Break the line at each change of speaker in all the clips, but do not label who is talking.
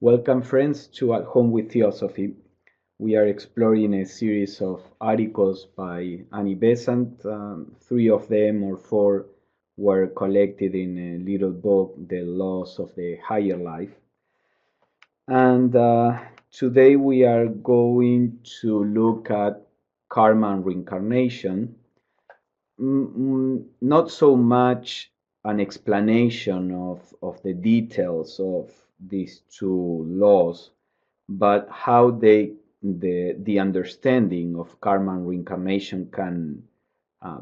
Welcome, friends, to At Home with Theosophy. We are exploring a series of articles by Annie Besant. Three of them, or four, were collected in a little book, The Laws of the Higher Life. And today we are going to look at karma and reincarnation. Not so much an explanation of the details of these two laws, but how the understanding of karma and reincarnation can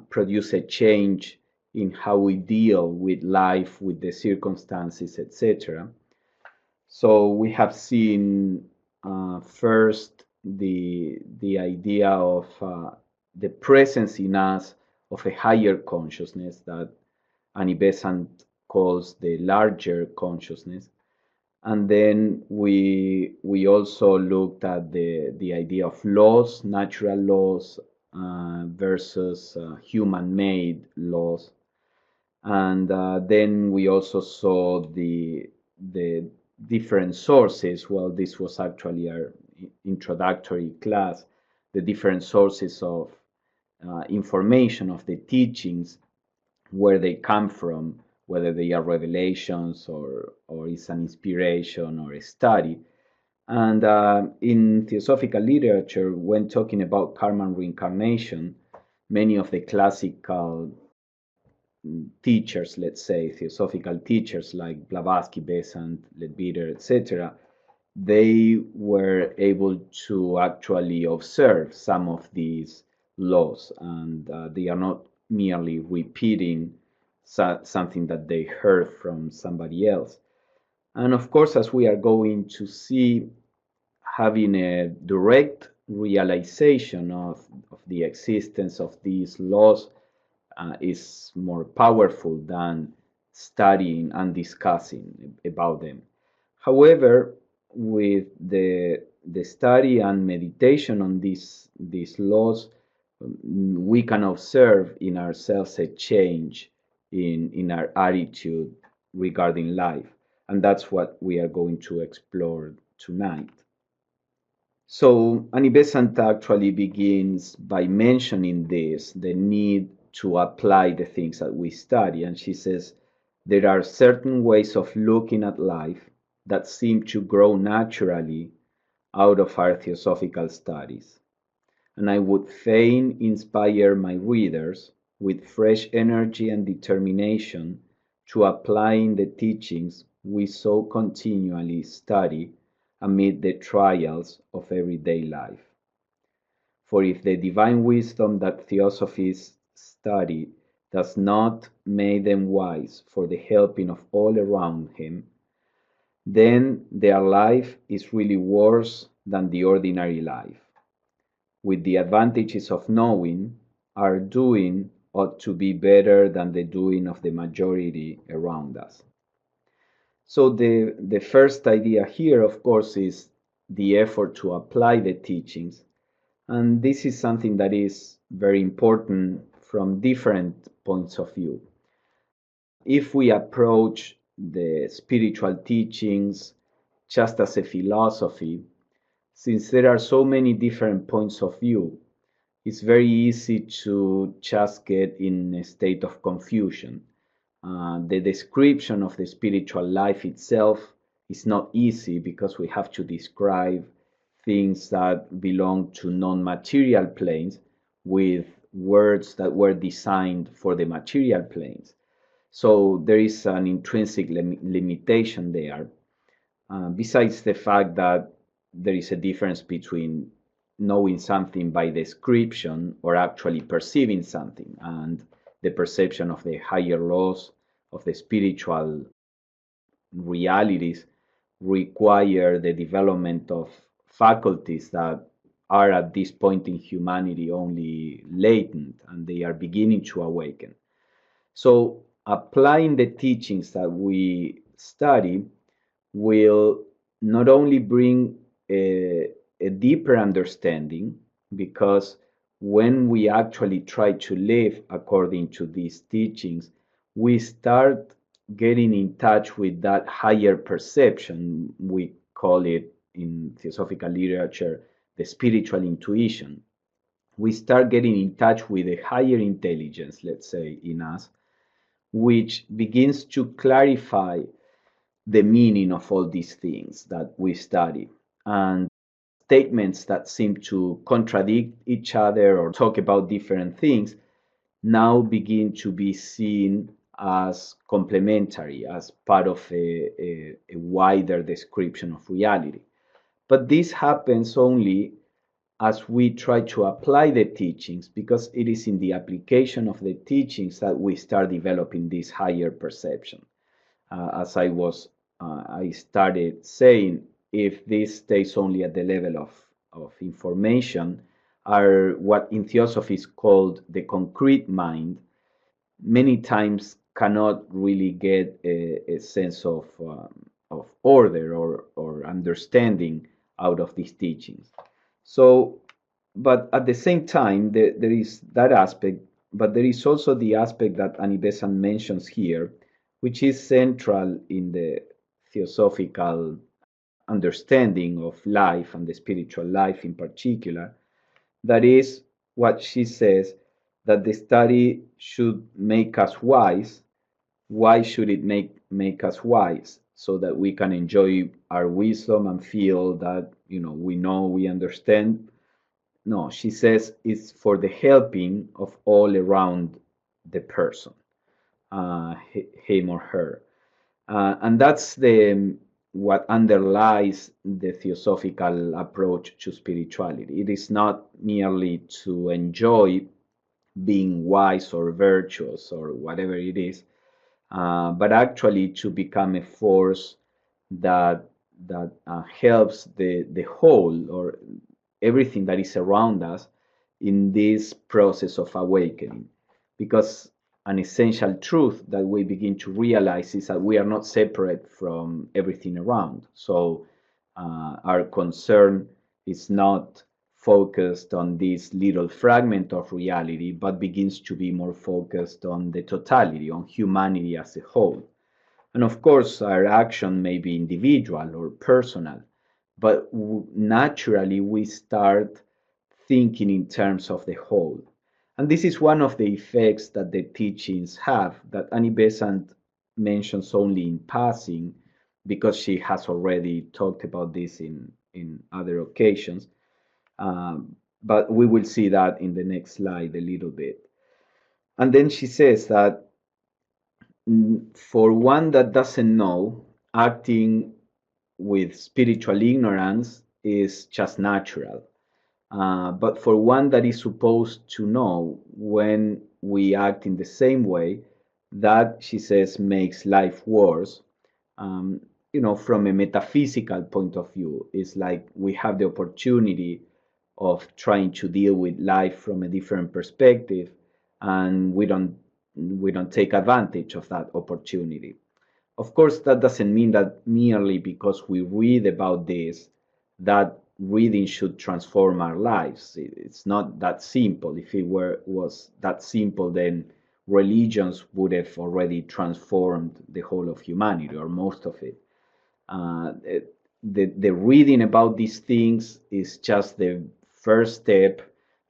produce a change in how we deal with life, with the circumstances, etc. So we have seen first the idea of the presence in us of a higher consciousness that Annie Besant calls the larger consciousness. And then we also looked at the idea of laws, natural laws versus human-made laws. And then we also saw the different sources. Well, this was actually our introductory class, the different sources of information of the teachings, where they come from, whether they are revelations or it's an inspiration or a study. And in Theosophical literature, when talking about karma and reincarnation, many of the classical teachers, let's say, Theosophical teachers like Blavatsky, Besant, Leadbeater, etc., they were able to actually observe some of these laws, and they are not merely repeating something that they heard from somebody else. And of course, as we are going to see, having a direct realization of the existence of these laws is more powerful than studying and discussing about them. However, with the study and meditation on these laws, we can observe in ourselves a change in our attitude regarding life. And that's what we are going to explore tonight. So Annie Besant actually begins by mentioning this, the need to apply the things that we study. And she says, there are certain ways of looking at life that seem to grow naturally out of our theosophical studies. And I would fain inspire my readers with fresh energy and determination to applying the teachings we so continually study amid the trials of everyday life. For if the divine wisdom that Theosophists study does not make them wise for the helping of all around him, then their life is really worse than the ordinary life. With the advantages of knowing, our doing ought to be better than the doing of the majority around us. So the first idea here, of course, is the effort to apply the teachings. And this is something that is very important from different points of view. If we approach the spiritual teachings just as a philosophy, since there are so many different points of view, it's very easy to just get in a state of confusion. The description of the spiritual life itself is not easy because we have to describe things that belong to non-material planes with words that were designed for the material planes. So there is an intrinsic limitation there. Besides the fact that there is a difference between knowing something by description or actually perceiving something, and the perception of the higher laws of the spiritual realities require the development of faculties that are at this point in humanity only latent, and they are beginning to awaken. So applying the teachings that we study will not only bring a deeper understanding, because when we actually try to live according to these teachings, we start getting in touch with that higher perception. We call it in Theosophical literature the spiritual intuition. We start getting in touch with a higher intelligence, let's say, in us, which begins to clarify the meaning of all these things that we study. And statements that seem to contradict each other or talk about different things now begin to be seen as complementary, as part of a wider description of reality. But this happens only as we try to apply the teachings, because it is in the application of the teachings that we start developing this higher perception. As I started saying, if this stays only at the level of information, are what in Theosophy is called the concrete mind, many times cannot really get a sense of order or understanding out of these teachings. So, but at the same time, there is that aspect, but there is also the aspect that Annie Besant mentions here, which is central in the theosophical understanding of life and the spiritual life in particular. That is what she says, that the study should make us wise. Why should it make us wise? So that we can enjoy our wisdom and feel that, we know, we understand. No, she says it's for the helping of all around the person, him or her. And that's what underlies the theosophical approach to spirituality. It is not merely to enjoy being wise or virtuous or whatever it is, but actually to become a force that helps the whole, or everything that is around us, in this process of awakening. Because an essential truth that we begin to realize is that we are not separate from everything around. So our concern is not focused on this little fragment of reality, but begins to be more focused on the totality, on humanity as a whole. And of course, our action may be individual or personal, but naturally we start thinking in terms of the whole. And this is one of the effects that the teachings have, that Annie Besant mentions only in passing, because she has already talked about this in other occasions. But we will see that in the next slide a little bit. And then she says that for one that doesn't know, acting with spiritual ignorance is just natural. But for one that is supposed to know, when we act in the same way, that, she says, makes life worse. From a metaphysical point of view, it's like we have the opportunity of trying to deal with life from a different perspective, and we don't take advantage of that opportunity. Of course, that doesn't mean that merely because we read about this, that reading should transform our lives. It's not that simple. If it was that simple, then religions would have already transformed the whole of humanity, or most of it. The reading about these things is just the first step.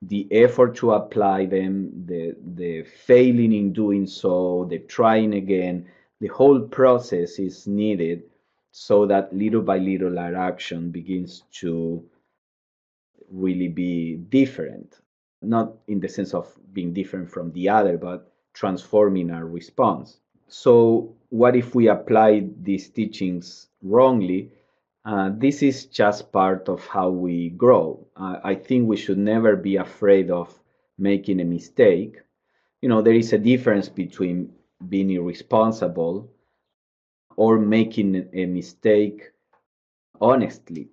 The effort to apply them, the failing in doing so, the trying again, the whole process is needed, so that little by little our action begins to really be different. Not in the sense of being different from the other, but transforming our response. So, what if we apply these teachings wrongly? This is just part of how we grow. I think we should never be afraid of making a mistake. There is a difference between being irresponsible or making a mistake honestly.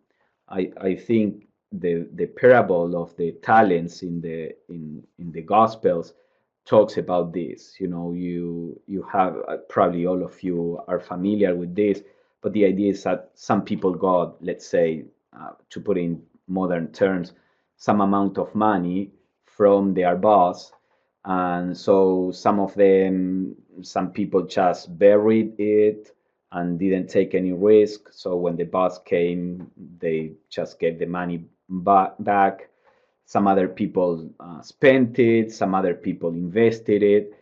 I think the parable of the talents in the Gospels talks about this. You have, probably all of you are familiar with this, but the idea is that some people got, let's say, to put in modern terms, some amount of money from their boss, and so some people just buried it, and didn't take any risk. So when the boss came, they just gave the money back. Some other people spent it, some other people invested it.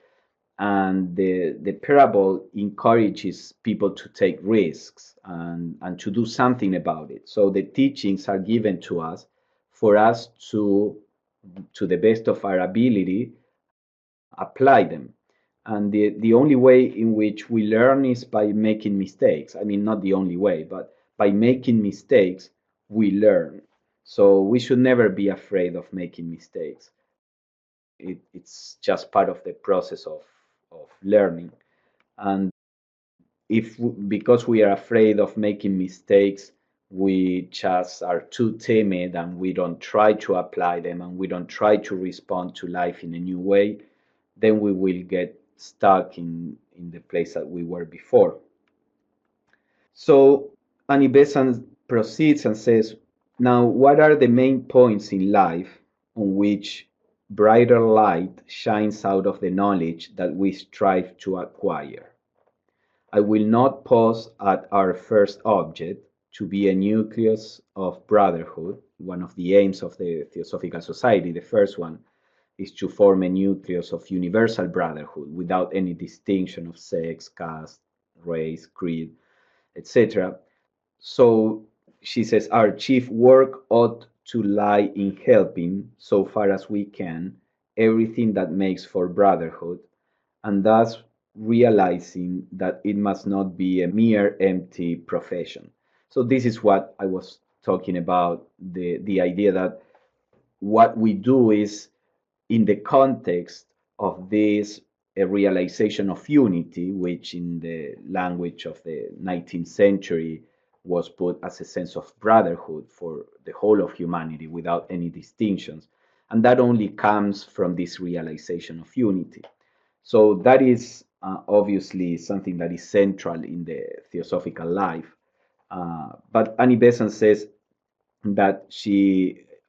And the parable encourages people to take risks and to do something about it. So the teachings are given to us for us to the best of our ability, apply them. And the only way in which we learn is by making mistakes. I mean, not the only way, but by making mistakes, we learn. So we should never be afraid of making mistakes. It's just part of the process of learning. And if because we are afraid of making mistakes, we just are too timid and we don't try to apply them and we don't try to respond to life in a new way, then we will get stuck in the place that we were before. So Annie Besant proceeds and says, now, what are the main points in life on which brighter light shines out of the knowledge that we strive to acquire? I will not pause at our first object, to be a nucleus of brotherhood. One of the aims of the Theosophical Society, the first one, is to form a nucleus of universal brotherhood without any distinction of sex, caste, race, creed, etc. So she says, our chief work ought to lie in helping, so far as we can, everything that makes for brotherhood, and thus realizing that it must not be a mere empty profession. So this is what I was talking about, the idea that what we do is in the context of this a realization of unity, which in the language of the 19th century was put as a sense of brotherhood for the whole of humanity without any distinctions. And that only comes from this realization of unity. So that is obviously something that is central in the theosophical life. But Annie Besant says that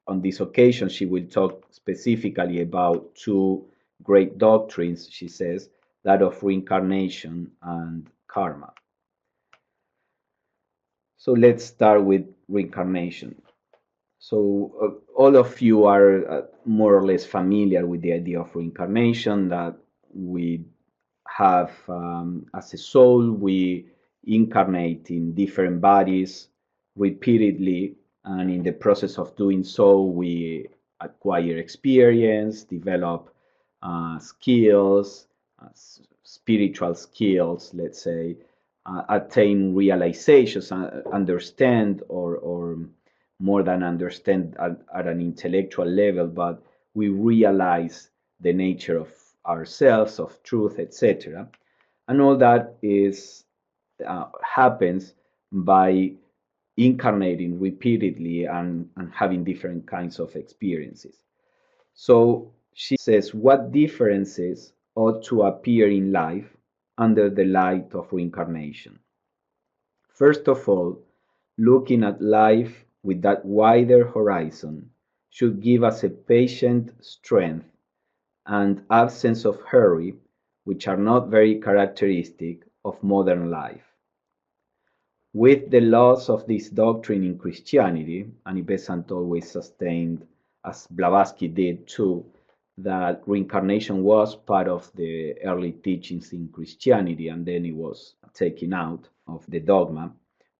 on this occasion, she will talk specifically about two great doctrines, she says, that of reincarnation and karma. So let's start with reincarnation. So all of you are more or less familiar with the idea of reincarnation, that we have, as a soul, we incarnate in different bodies repeatedly, and in the process of doing so, we acquire experience, develop skills, spiritual skills, let's say, attain realizations, understand, or more than understand at an intellectual level, but we realize the nature of ourselves, of truth, etc. And all that is happens by incarnating repeatedly and having different kinds of experiences. So she says, what differences ought to appear in life under the light of reincarnation? First of all, looking at life with that wider horizon should give us a patient strength and absence of hurry, which are not very characteristic of modern life. With the loss of this doctrine in Christianity, Annie Besant always sustained, as Blavatsky did too, that reincarnation was part of the early teachings in Christianity, and then it was taken out of the dogma.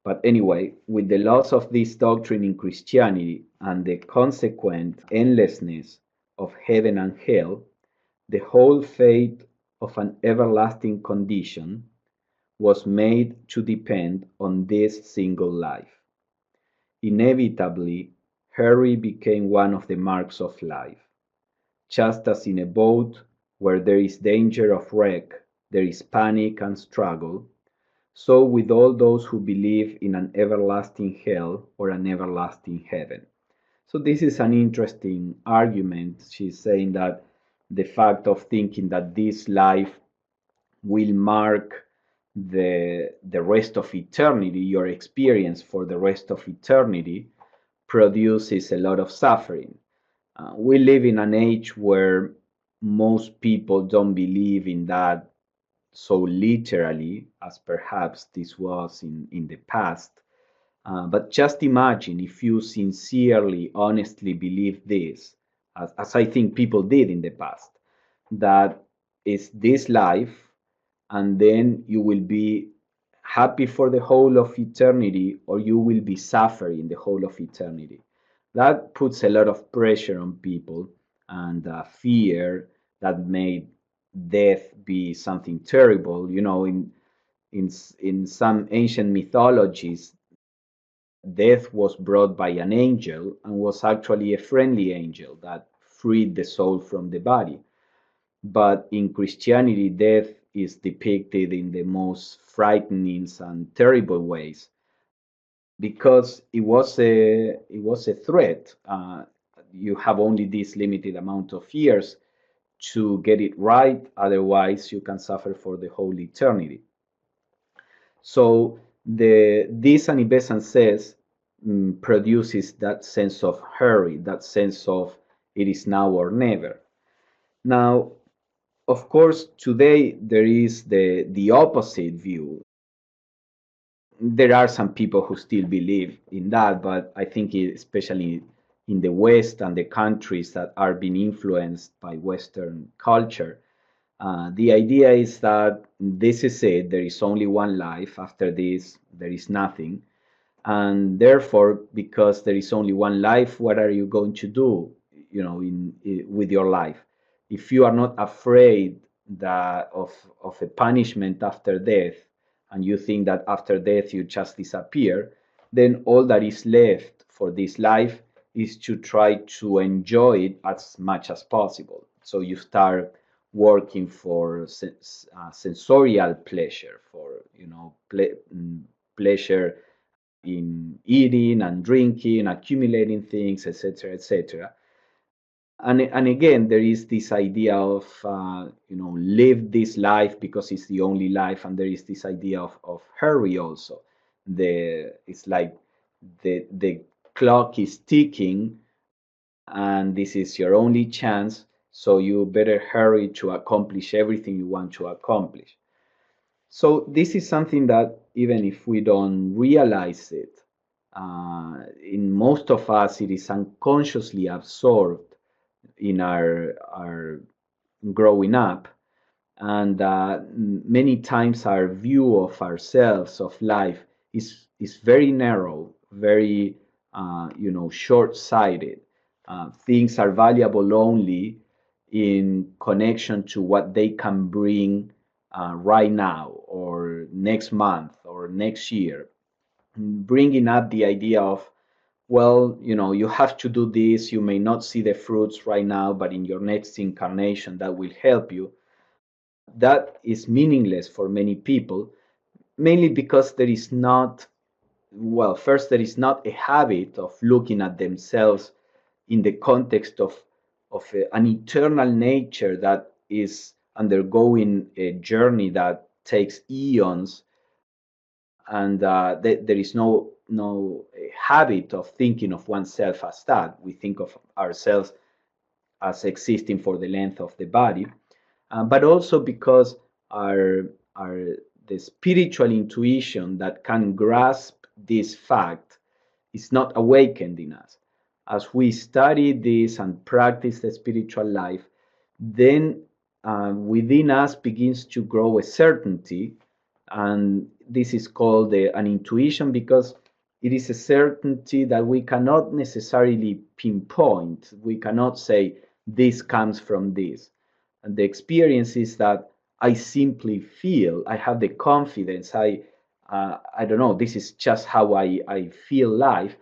But anyway, with the loss of this doctrine in Christianity and the consequent endlessness of heaven and hell, the whole fate of an everlasting condition was made to depend on this single life. Inevitably, hurry became one of the marks of life. Just as in a boat where there is danger of wreck, there is panic and struggle, so with all those who believe in an everlasting hell or an everlasting heaven. So this is an interesting argument. She's saying that the fact of thinking that this life will mark the rest of eternity, your experience for the rest of eternity, produces a lot of suffering. We live in an age where most people don't believe in that so literally as perhaps this was in the past. But just imagine if you sincerely, honestly believe this, as I think people did in the past, that is this life, and then you will be happy for the whole of eternity, or you will be suffering the whole of eternity. That puts a lot of pressure on people, and fear that made death be something terrible. You know, in some ancient mythologies, death was brought by an angel and was actually a friendly angel that freed the soul from the body. But in Christianity, death is depicted in the most frightening and terrible ways because it was a threat. You have only this limited amount of years to get it right, otherwise you can suffer for the whole eternity. So this Annie Besant says produces that sense of hurry, that sense of it is now or never. Now, of course, today there is the opposite view. There are some people who still believe in that, but I think especially in the West and the countries that are being influenced by Western culture, the idea is that this is it. There is only one life. After this, there is nothing. And therefore, because there is only one life, what are you going to do, with your life? If you are not afraid that of a punishment after death, and you think that after death you just disappear, then all that is left for this life is to try to enjoy it as much as possible. So you start working for sensorial pleasure, for pleasure in eating and drinking, accumulating things, etc., etc. And again, there is this idea of live this life because it's the only life, and there is this idea of hurry also. It's like the clock is ticking, and this is your only chance, so you better hurry to accomplish everything you want to accomplish. So this is something that even if we don't realize it, in most of us, it is unconsciously absorbed in our growing up, and many times our view of ourselves, of life, is very narrow, very short-sighted. Things are valuable only in connection to what they can bring right now, or next month, or next year. Bringing up the idea of, well, you have to do this. You may not see the fruits right now, but in your next incarnation, that will help you. That is meaningless for many people, mainly because there is not, well, first, there is not a habit of looking at themselves in the context of an eternal nature that is undergoing a journey that takes eons, and there is no habit of thinking of oneself as that. We think of ourselves as existing for the length of the body, but also because our our the spiritual intuition that can grasp this fact is not awakened in us. As we study this and practice the spiritual life, then within us begins to grow a certainty, and this is called an intuition, because it is a certainty that we cannot necessarily pinpoint. We cannot say this comes from this. And the experience is that I simply feel, I have the confidence, I don't know, this is just how I feel life,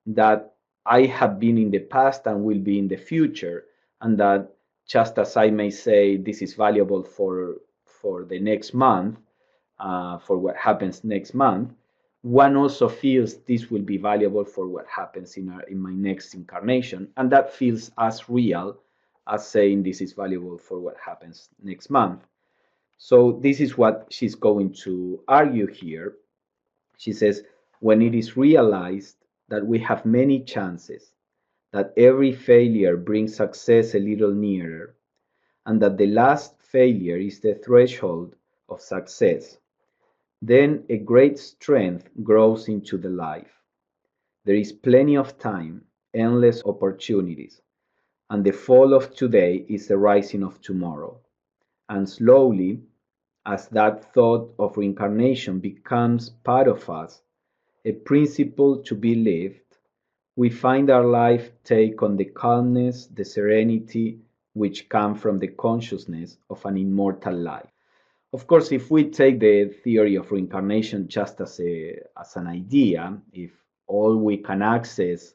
that I have been in the past and will be in the future, and that just as I may say this is valuable for the next month, for what happens next month, one also feels this will be valuable for what happens in my next incarnation, and that feels as real as saying this is valuable for what happens next month. So this is what she's going to argue here. She says, when it is realized that we have many chances, that every failure brings success a little nearer, and that the last failure is the threshold of success, then a great strength grows into the life. There is plenty of time, endless opportunities, and the fall of today is the rising of tomorrow. And slowly, as that thought of reincarnation becomes part of us, a principle to be lived, we find our life take on the calmness, the serenity which come from the consciousness of an immortal life. Of course, if we take the theory of reincarnation just as an idea, if all we can access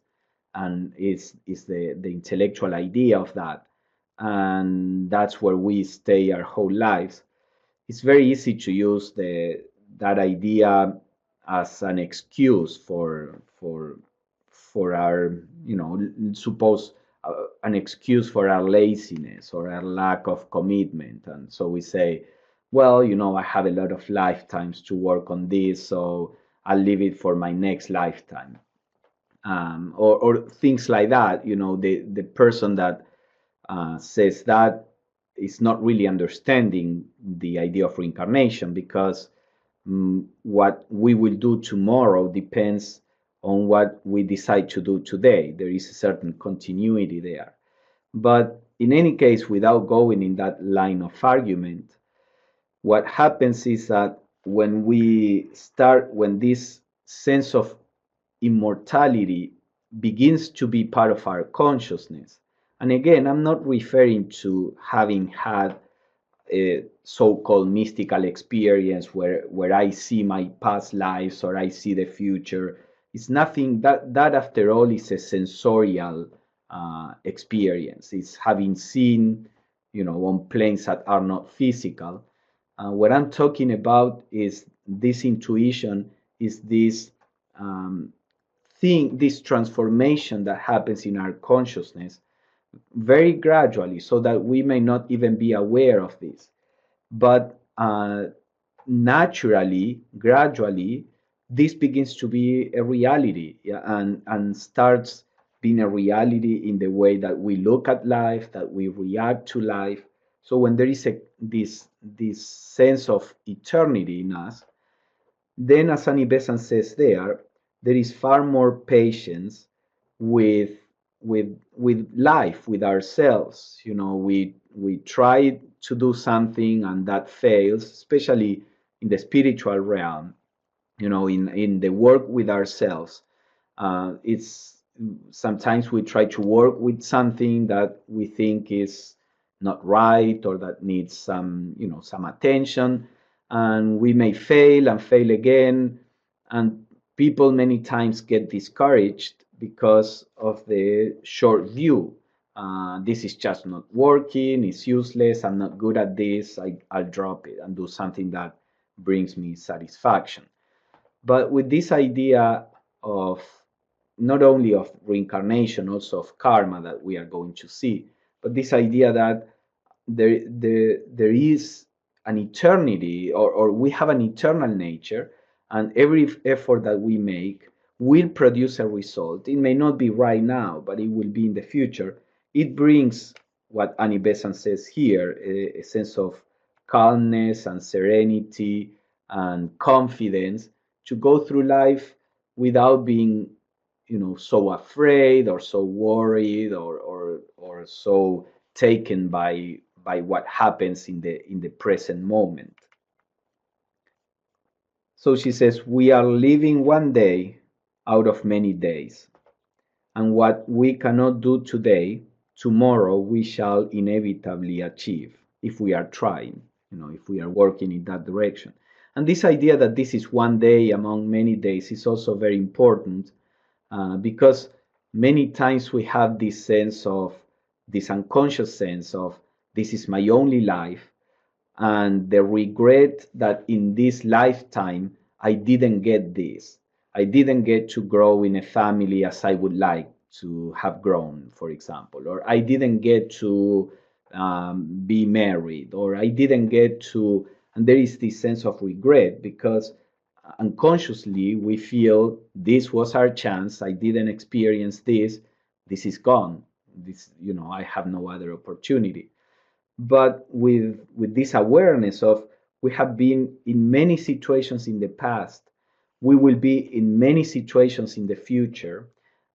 and is the intellectual idea of that, and that's where we stay our whole lives, it's very easy to use that idea as an excuse for our, suppose an excuse for our laziness or our lack of commitment. And so we say, well, I have a lot of lifetimes to work on this, so I'll leave it for my next lifetime. Or things like that. The person that says that is not really understanding the idea of reincarnation, because what we will do tomorrow depends on what we decide to do today. There is a certain continuity there. But in any case, without going in that line of argument, what happens is that when this sense of immortality begins to be part of our consciousness, and again, I'm not referring to having had a so-called mystical experience where I see my past lives or I see the future. It's nothing that after all is a sensorial experience. It's having seen, on planes that are not physical. What I'm talking about is this intuition, is this thing, this transformation that happens in our consciousness very gradually, so that we may not even be aware of this. But naturally, gradually, this begins to be a reality, yeah, and starts being a reality in the way that we look at life, that we react to life. So when there is this sense of eternity in us, then, as Annie Besant says there is far more patience with with life, with ourselves. We try to do something and that fails, especially in the spiritual realm. In the work with ourselves, it's sometimes we try to work with something that we think is not right, or that needs some attention, and we may fail and fail again, and people many times get discouraged because of the short view. This is just not working, it's useless, I'm not good at this, I'll drop it and do something that brings me satisfaction. But with this idea of not only of reincarnation, also of karma that we are going to see, but this idea that there is an eternity, or we have an eternal nature, and every effort that we make will produce a result. It may not be right now, but it will be in the future. It brings what Annie Besant says here, a sense of calmness and serenity and confidence to go through life without being, so afraid or so worried, or so taken by what happens in the present moment. So she says, we are living one day out of many days, and what we cannot do today, tomorrow we shall inevitably achieve if we are trying, if we are working in that direction. And this idea that this is one day among many days is also very important, because many times we have this unconscious sense of this is my only life, and the regret that in this lifetime I didn't get this. I didn't get to grow in a family as I would like to have grown, for example, or I didn't get to be married, or I didn't get to, and there is this sense of regret because unconsciously we feel this was our chance, I didn't experience this is gone, I have no other opportunity. But with this awareness of We have been in many situations in the past. We will be in many situations in the future.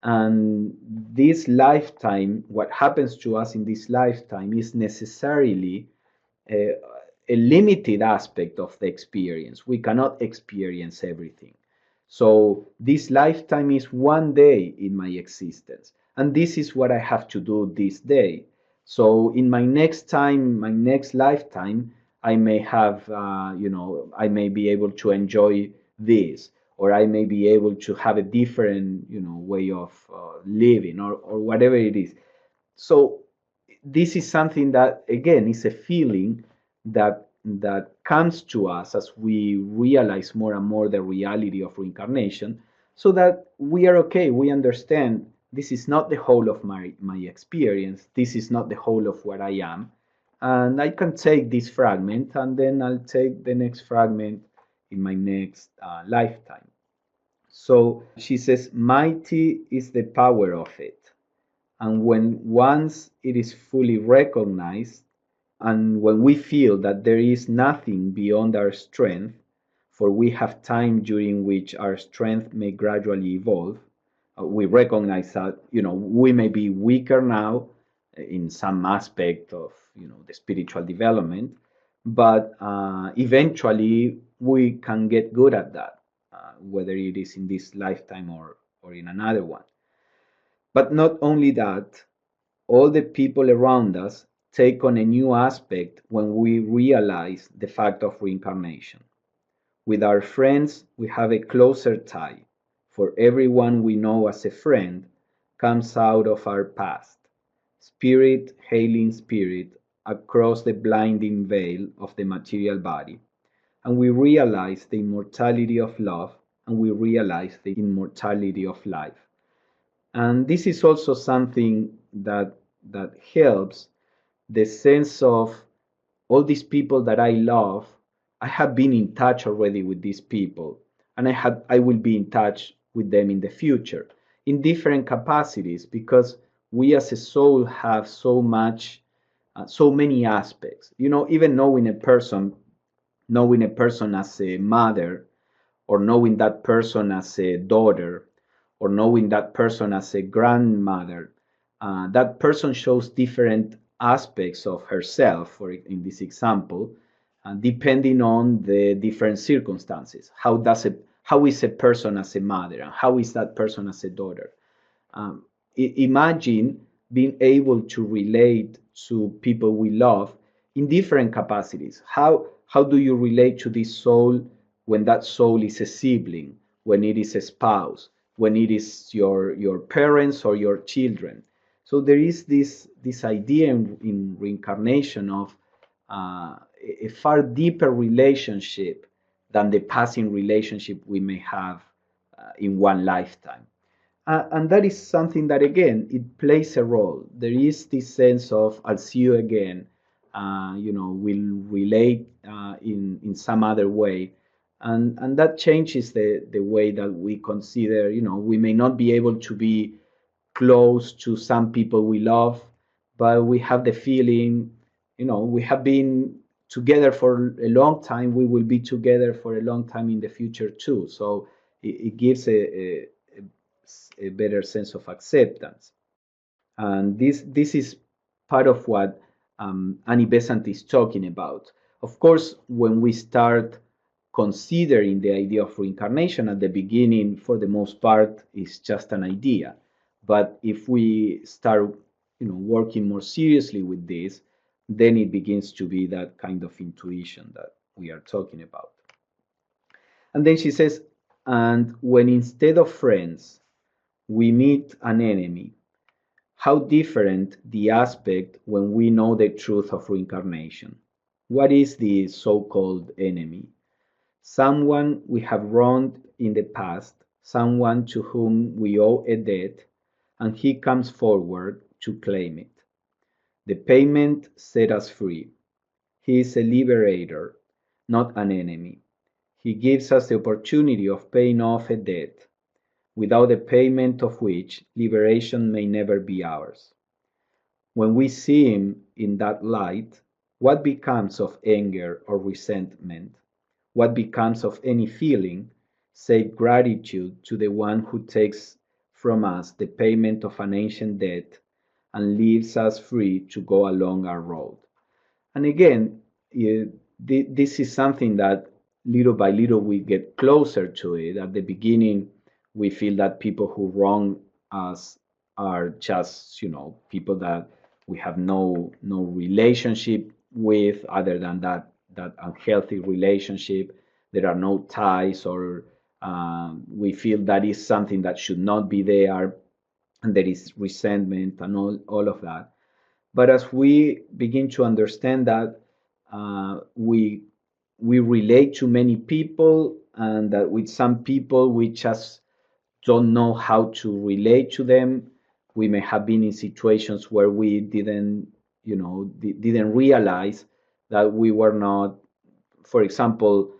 And this lifetime, what happens to us in this lifetime, is necessarily a, a limited aspect of the experience. We cannot experience everything. So this lifetime is one day in my existence, and this is what I have to do this day. So in my next time, my next lifetime, I may have, I may be able to enjoy this, or I may be able to have a different, way of living, or whatever it is. So this is something that again is a feeling that comes to us as we realize more and more the reality of reincarnation, so that we are okay, we understand this is not the whole of my experience, this is not the whole of what I am, and I can take this fragment and then I'll take the next fragment in my next lifetime. So she says, mighty is the power of it, and when once it is fully recognized, and when we feel that there is nothing beyond our strength, for we have time during which our strength may gradually evolve, we recognize that we may be weaker now in some aspect of the spiritual development, but eventually we can get good at that, whether it is in this lifetime or in another one. But not only that, all the people around us take on a new aspect when we realize the fact of reincarnation. With our friends, we have a closer tie, for everyone we know as a friend comes out of our past, spirit hailing spirit across the blinding veil of the material body, and we realize the immortality of love, and we realize the immortality of life. And this is also something that helps the sense of all these people that I love. I have been in touch already with these people, and I will be in touch with them in the future in different capacities, because we as a soul have so many aspects. Even knowing a person as a mother, or knowing that person as a daughter, or knowing that person as a grandmother, that person shows different aspects of herself, or in this example, depending on the different circumstances. How is a person as a mother, and how is that person as a daughter? Um, Imagine being able to relate to people we love in different capacities. How do you relate to this soul when that soul is a sibling, when it is a spouse, when it is your parents or your children? So there is this idea in reincarnation of a far deeper relationship than the passing relationship we may have in one lifetime. And that is something that, again, it plays a role. There is this sense of, I'll see you again, we'll relate in some other way. And that changes the way that we consider, we may not be able to be close to some people we love, but we have the feeling, we have been together for a long time, we will be together for a long time in the future too. So it gives a better sense of acceptance. And this is part of what Annie Besant is talking about. Of course, when we start considering the idea of reincarnation at the beginning, for the most part, is just an idea. But if we start, working more seriously with this, then it begins to be that kind of intuition that we are talking about. And then she says, and when instead of friends, we meet an enemy, how different the aspect when we know the truth of reincarnation. What is the so-called enemy? Someone we have wronged in the past, someone to whom we owe a debt, and he comes forward to claim it. The payment set us free. He is a liberator, not an enemy. He gives us the opportunity of paying off a debt, without the payment of which liberation may never be ours. When we see him in that light, What becomes of anger or resentment? What becomes of any feeling save gratitude to the one who takes from us the payment of an ancient debt and leaves us free to go along our road? And again, this is something that little by little we get closer to it. At the beginning, we feel that people who wrong us are just, people that we have no relationship with other than that unhealthy relationship. There are no ties, or we feel that is something that should not be there, and there is resentment and all of that. But as we begin to understand that we relate to many people, and that with some people we just don't know how to relate to them. We may have been in situations where we didn't realize that we were not, for example,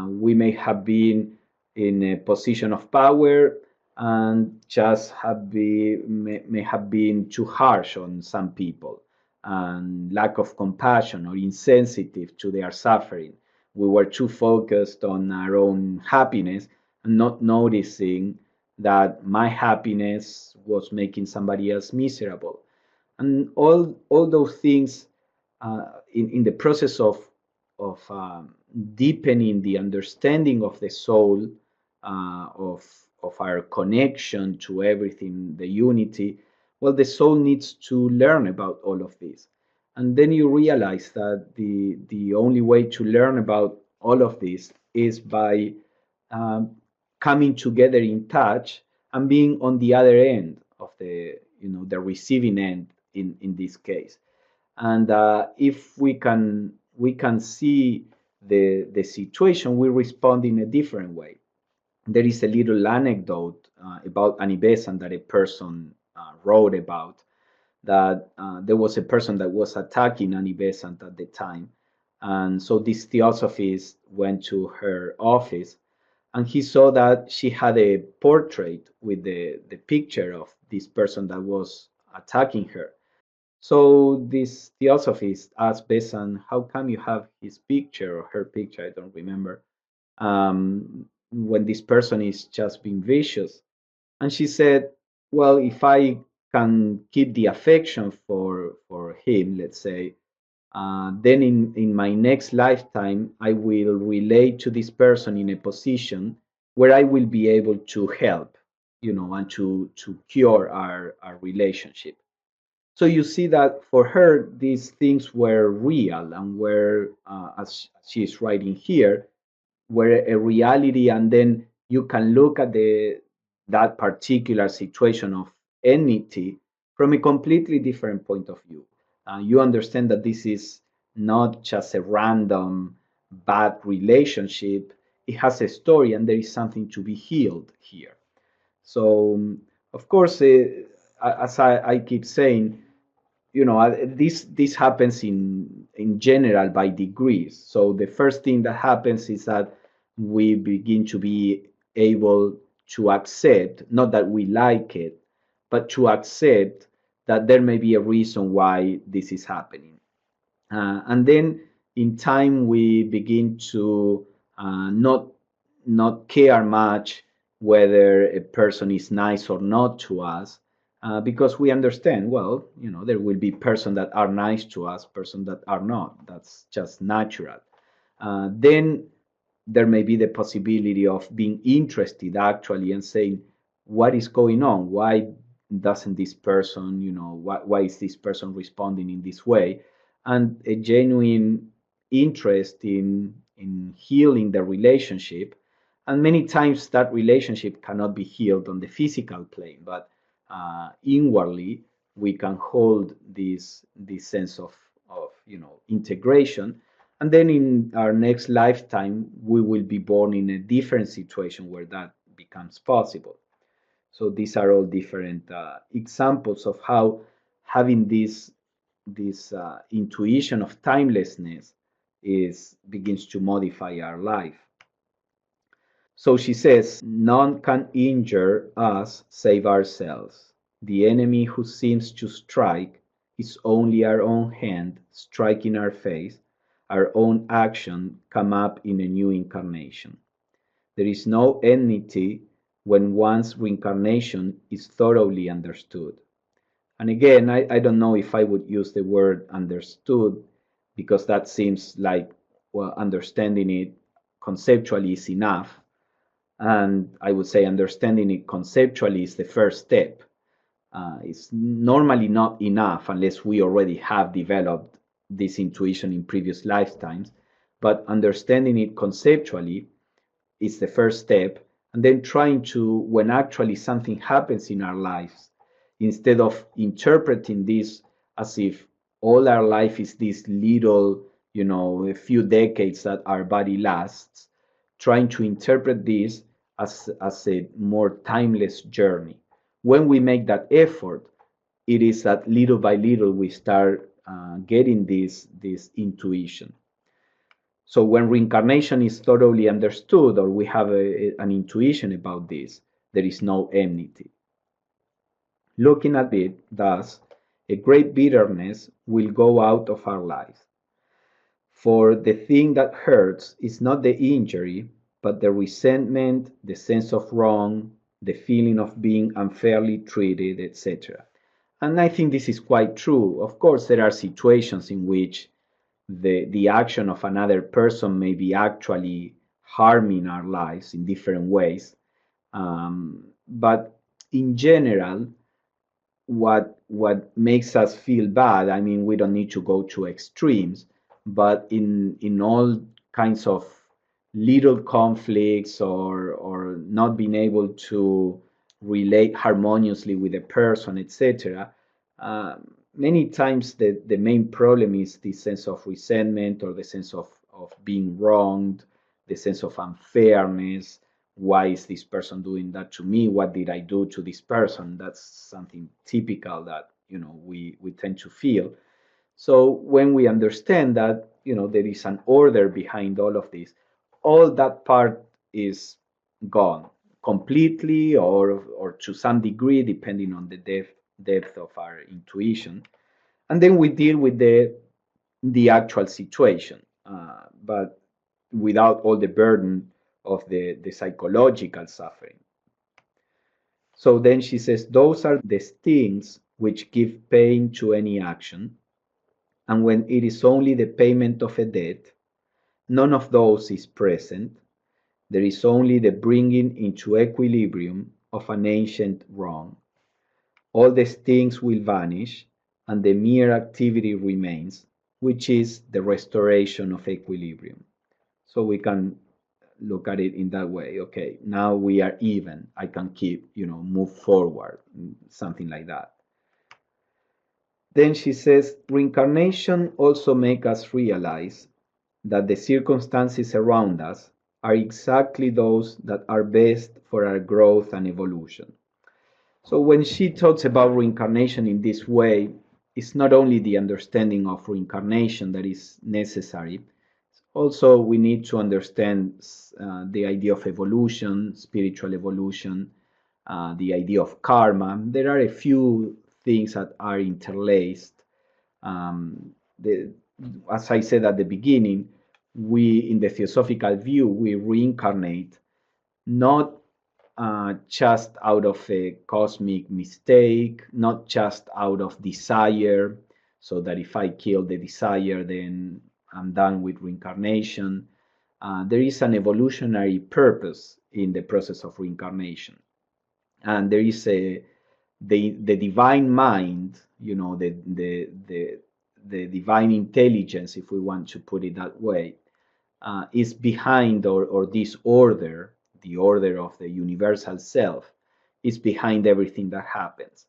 we may have been in a position of power and just may have been too harsh on some people, and lack of compassion or insensitive to their suffering. We were too focused on our own happiness and not noticing that my happiness was making somebody else miserable. And all those things, in the process of deepening the understanding of the soul, of our connection to everything, the unity. Well, the soul needs to learn about all of this, and then you realize that the only way to learn about all of this is by um, coming together in touch and being on the other end of the receiving end in this case. And if we can see the situation, we respond in a different way. There is a little anecdote about Annie Besant that a person wrote about, that there was a person that was attacking Annie Besant at the time. And so this theosophist went to her office, and he saw that she had a portrait with the picture of this person that was attacking her. So this theosophist asked Besant, "How come you have his picture or her picture? I don't remember. When this person is just being vicious." And she said, "Well, if I can keep the affection for him, let's say, then in my next lifetime, I will relate to this person in a position where I will be able to help, and to cure our relationship." So you see that for her, these things were real, and were, as she is writing here, were a reality. And then you can look at that particular situation of enmity from a completely different point of view. You understand that this is not just a random bad relationship. It has a story, and there is something to be healed here. So, of course, as I keep saying, this happens in general by degrees. So the first thing that happens is that we begin to be able to accept, not that we like it, but to accept that there may be a reason why this is happening. And then in time we begin to not care much whether a person is nice or not to us, because we understand, well, there will be person that are nice to us, person that are not. That's just natural. Then there may be the possibility of being interested actually and saying, what is going on? Why doesn't this person, why is this person responding in this way? And a genuine interest in healing the relationship. And many times that relationship cannot be healed on the physical plane, but inwardly we can hold this sense of integration. And then in our next lifetime we will be born in a different situation where that becomes possible. So these are all different examples of how having this intuition of timelessness is begins to modify our life. So she says, none can injure us save ourselves. The enemy who seems to strike is only our own hand striking our face, our own action come up in a new incarnation. There is no enmity when one's reincarnation is thoroughly understood. And again, I don't know if I would use the word understood because that seems like, well, understanding it conceptually is enough. And I would say understanding it conceptually is the first step. It's normally not enough unless we already have developed this intuition in previous lifetimes. But understanding it conceptually is the first step. And then trying to, when actually something happens in our lives, instead of interpreting this as if all our life is this little, a few decades that our body lasts, trying to interpret this as a more timeless journey. When we make that effort, it is that little by little we start getting this intuition. So when reincarnation is thoroughly understood, or we have an intuition about this, there is no enmity. Looking at it, thus, a great bitterness will go out of our lives. For the thing that hurts is not the injury, but the resentment, the sense of wrong, the feeling of being unfairly treated, etc. And I think this is quite true. Of course, there are situations in which the action of another person may be actually harming our lives in different ways. But in general, what makes us feel bad, I mean, we don't need to go to extremes, but in all kinds of little conflicts, or not being able to relate harmoniously with a person, etc. Many times the main problem is the sense of resentment, or the sense of being wronged, the sense of unfairness. Why is this person doing that to me? What did I do to this person? That's something typical that we tend to feel. So when we understand that there is an order behind all of this, all that part is gone completely, or to some degree, depending on the depth of our intuition. And then we deal with the actual situation, but without all the burden of the psychological suffering. So then she says, those are the stings which give pain to any action, and when it is only the payment of a debt, none of those is present. There is only the bringing into equilibrium of an ancient wrong. All the stings will vanish, and the mere activity remains, which is the restoration of equilibrium. So we can look at it in that way. Okay, now we are even. I can keep, move forward, something like that. Then she says, reincarnation also makes us realize that the circumstances around us are exactly those that are best for our growth and evolution. So when she talks about reincarnation in this way, it's not only the understanding of reincarnation that is necessary. Also, we need to understand the idea of evolution, spiritual evolution, the idea of karma. There are a few things that are interlaced. As I said at the beginning, in the Theosophical view, we reincarnate not just out of a cosmic mistake, not just out of desire, so that if I kill the desire, then I'm done with reincarnation. There is an evolutionary purpose in the process of reincarnation. And there is the divine mind, the divine intelligence, if we want to put it that way, is behind, or this order, the order of the universal self, is behind everything that happens.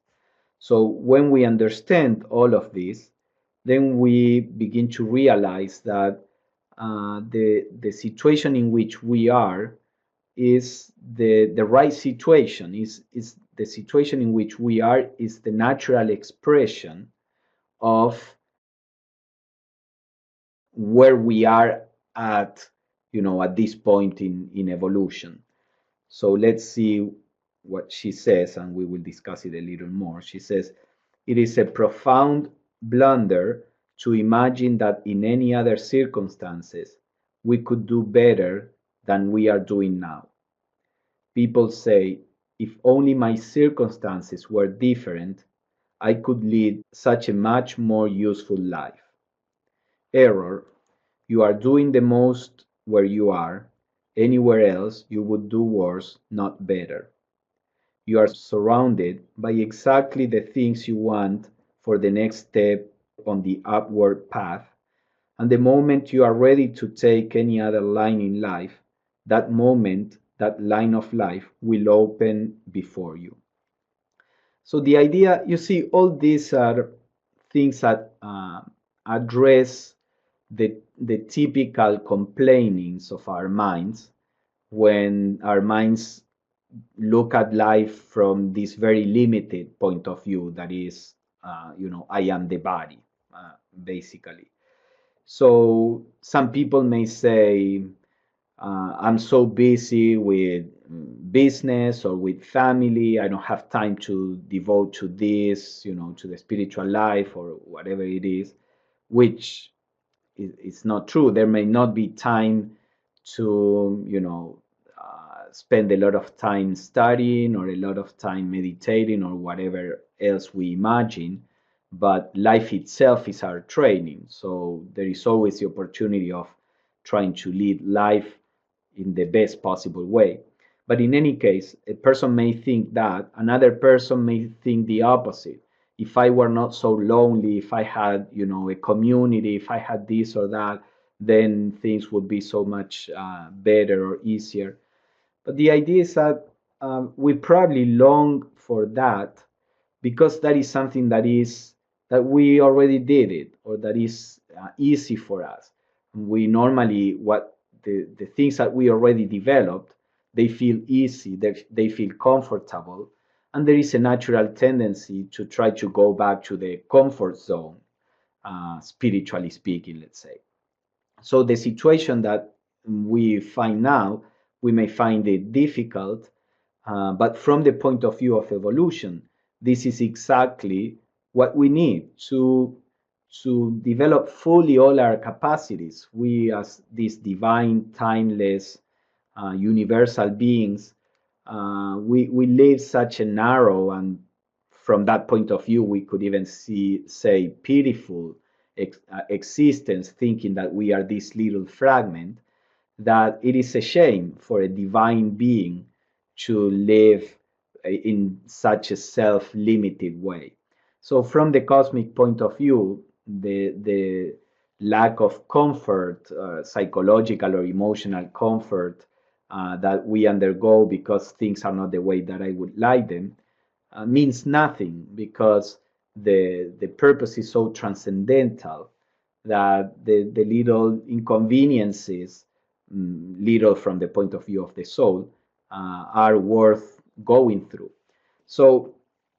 So when we understand all of this, then we begin to realize that the situation in which we are is the right situation, is the situation in which we are is the natural expression of where we are at, at this point in evolution. So let's see what she says, and we will discuss it a little more. She says, it is a profound blunder to imagine that in any other circumstances we could do better than we are doing now. People say, if only my circumstances were different, I could lead such a much more useful life. Error. You are doing the most where you are. Anywhere else you would do worse, not better. You are surrounded by exactly the things you want for the next step on the upward path, and the moment you are ready to take any other line in life, that moment, that line of life will open before you. So the idea, you see, all these are things that address the typical complainings of our minds when our minds look at life from this very limited point of view that is, I am the body, basically. So some people may say, I'm so busy with business or with family, I don't have time to devote to this, to the spiritual life or whatever it is, which is not true. There may not be time to, spend a lot of time studying or a lot of time meditating or whatever else we imagine, but life itself is our training. So there is always the opportunity of trying to lead life in the best possible way. But in any case, a person may think that, another person may think the opposite. If I were not so lonely, if I had, a community, if I had this or that, then things would be so much better or easier. But the idea is that we probably long for that because that is something that we already did it or that is easy for us. We normally, what the things that we already developed, they feel easy, they feel comfortable, and there is a natural tendency to try to go back to the comfort zone, spiritually speaking, let's say. So the situation that we find now, we may find it difficult, but from the point of view of evolution, this is exactly what we need to develop fully all our capacities. We, as these divine, timeless, universal beings, we live such a narrow and, from that point of view, we could even say pitiful existence, thinking that we are this little fragment, that it is a shame for a divine being to live in such a self-limited way. So from the cosmic point of view, the lack of comfort, psychological or emotional comfort, that we undergo because things are not the way that I would like them, means nothing, because the purpose is so transcendental that the little inconveniences, little from the point of view of the soul, are worth going through. So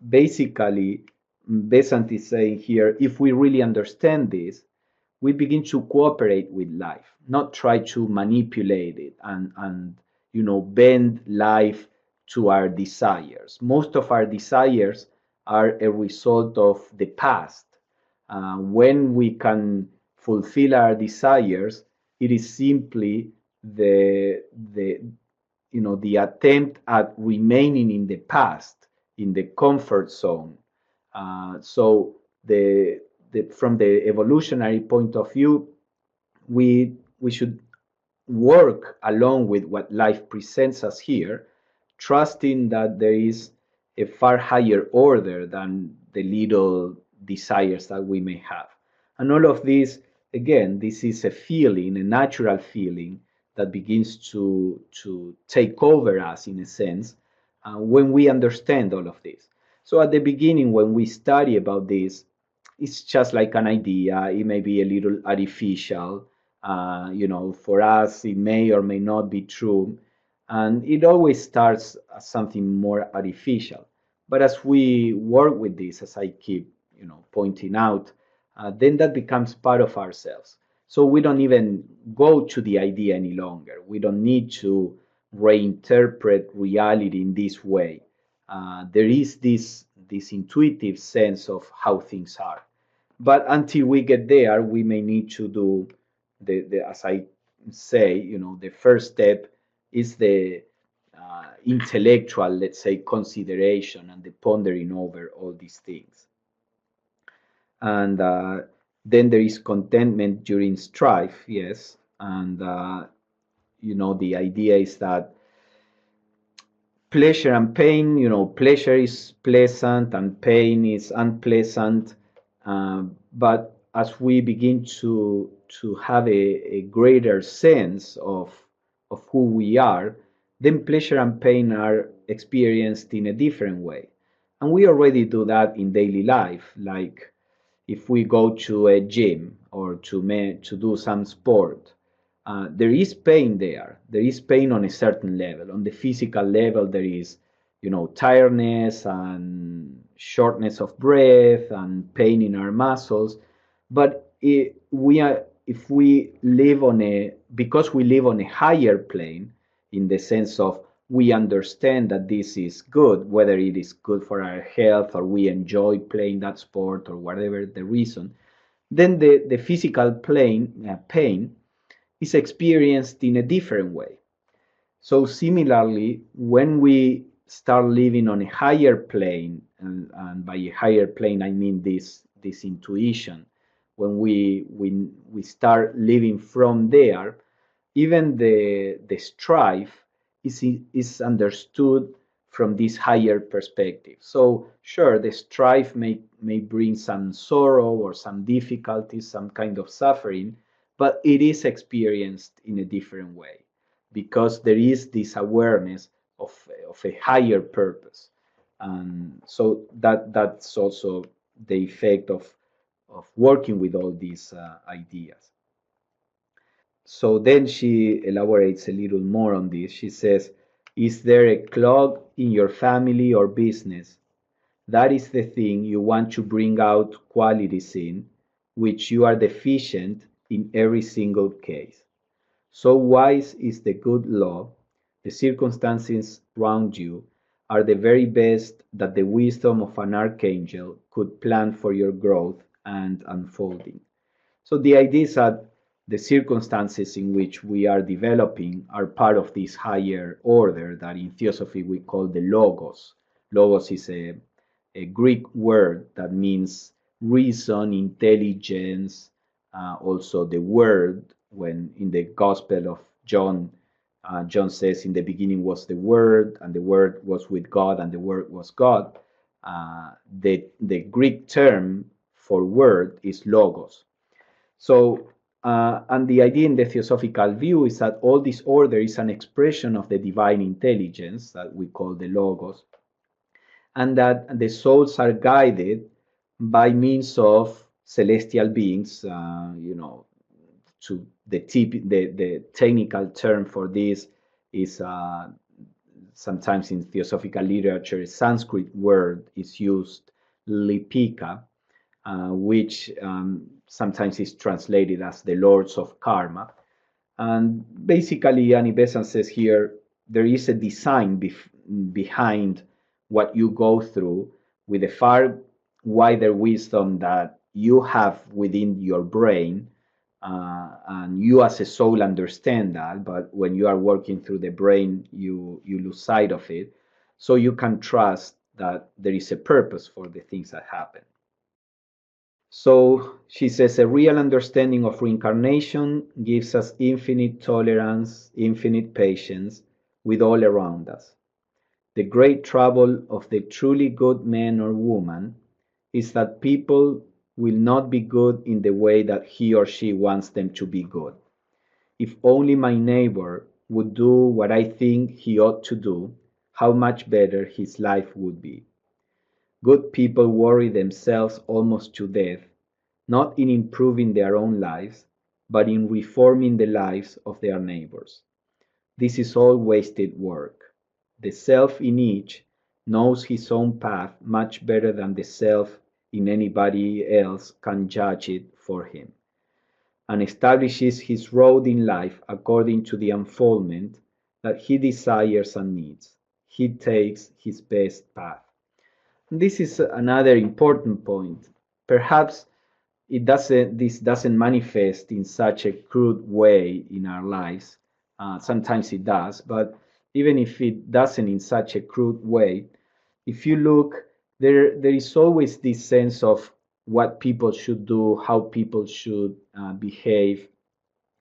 basically, Besant is saying here, if we really understand this, we begin to cooperate with life, not try to manipulate it and bend life to our desires. Most of our desires are a result of the past. When we can fulfill our desires, it is simply the attempt at remaining in the past, in the comfort zone. So from the evolutionary point of view, we should work along with what life presents us here, trusting that there is a far higher order than the little desires that we may have. And all of this, again, this is a feeling, a natural feeling that begins to take over us in a sense, when we understand all of this. So at the beginning, when we study about this, it's just like an idea. It may be a little artificial. For us, it may or may not be true. And it always starts as something more artificial. But as we work with this, as I keep, pointing out, then that becomes part of ourselves. So we don't even go to the idea any longer. We don't need to reinterpret reality in this way. There is this intuitive sense of how things are. But until we get there, we may need to do as I say, the first step is the intellectual, let's say, consideration and the pondering over all these things. And then there is contentment during strife, yes. And, the idea is that pleasure and pain, pleasure is pleasant and pain is unpleasant. But as we begin to have a greater sense of who we are, then pleasure and pain are experienced in a different way. And we already do that in daily life, like if we go to a gym or to do some sport, there is pain there. There is pain on a certain level. On the physical level, there is, tiredness and shortness of breath and pain in our muscles. But if we live because we live on a higher plane, in the sense of we understand that this is good, whether it is good for our health or we enjoy playing that sport or whatever the reason, then the physical pain is experienced in a different way. So similarly, when we start living on a higher plane, and by a higher plane I mean this intuition, when we start living from there, even the strife is understood from this higher perspective. So sure, the strife may bring some sorrow or some difficulties, some kind of suffering, but it is experienced in a different way because there is this awareness of a higher purpose. And so that's also the effect of working with all these ideas. So then she elaborates a little more on this. She says, is there a clog in your family or business? That is the thing you want to bring out qualities in, which you are deficient in every single case. So wise is the good law. The circumstances round you are the very best that the wisdom of an archangel could plan for your growth and unfolding. So the idea is that the circumstances in which we are developing are part of this higher order that in Theosophy we call the Logos. Logos is a Greek word that means reason, intelligence, also the word. When in the Gospel of John, John says, in the beginning was the Word, and the Word was with God, and the Word was God. The Greek term for word is logos. So, and the idea in the Theosophical view is that all this order is an expression of the divine intelligence that we call the Logos, and that the souls are guided by means of celestial beings. To the technical term for this is sometimes in Theosophical literature, a Sanskrit word is used, lipika, which sometimes is translated as the lords of karma. And basically, Annie Besant says here there is a design behind what you go through with a far wider wisdom that you have within your brain. And you as a soul understand that, but when you are working through the brain, you lose sight of it. So you can trust that there is a purpose for the things that happen. So she says a real understanding of reincarnation gives us infinite tolerance, infinite patience with all around us. The great trouble of the truly good man or woman is that people will not be good in the way that he or she wants them to be good. If only my neighbor would do what I think he ought to do, how much better his life would be. Good people worry themselves almost to death, not in improving their own lives, but in reforming the lives of their neighbors. This is all wasted work. The self in each knows his own path much better than the self in anybody else can judge it for him, and establishes his road in life according to the unfoldment that he desires and needs. He takes his best path. This is another important point. Perhaps this doesn't manifest in such a crude way in our lives. Sometimes it does, but even if it doesn't in such a crude way, if you look, there is always this sense of what people should do, how people should behave.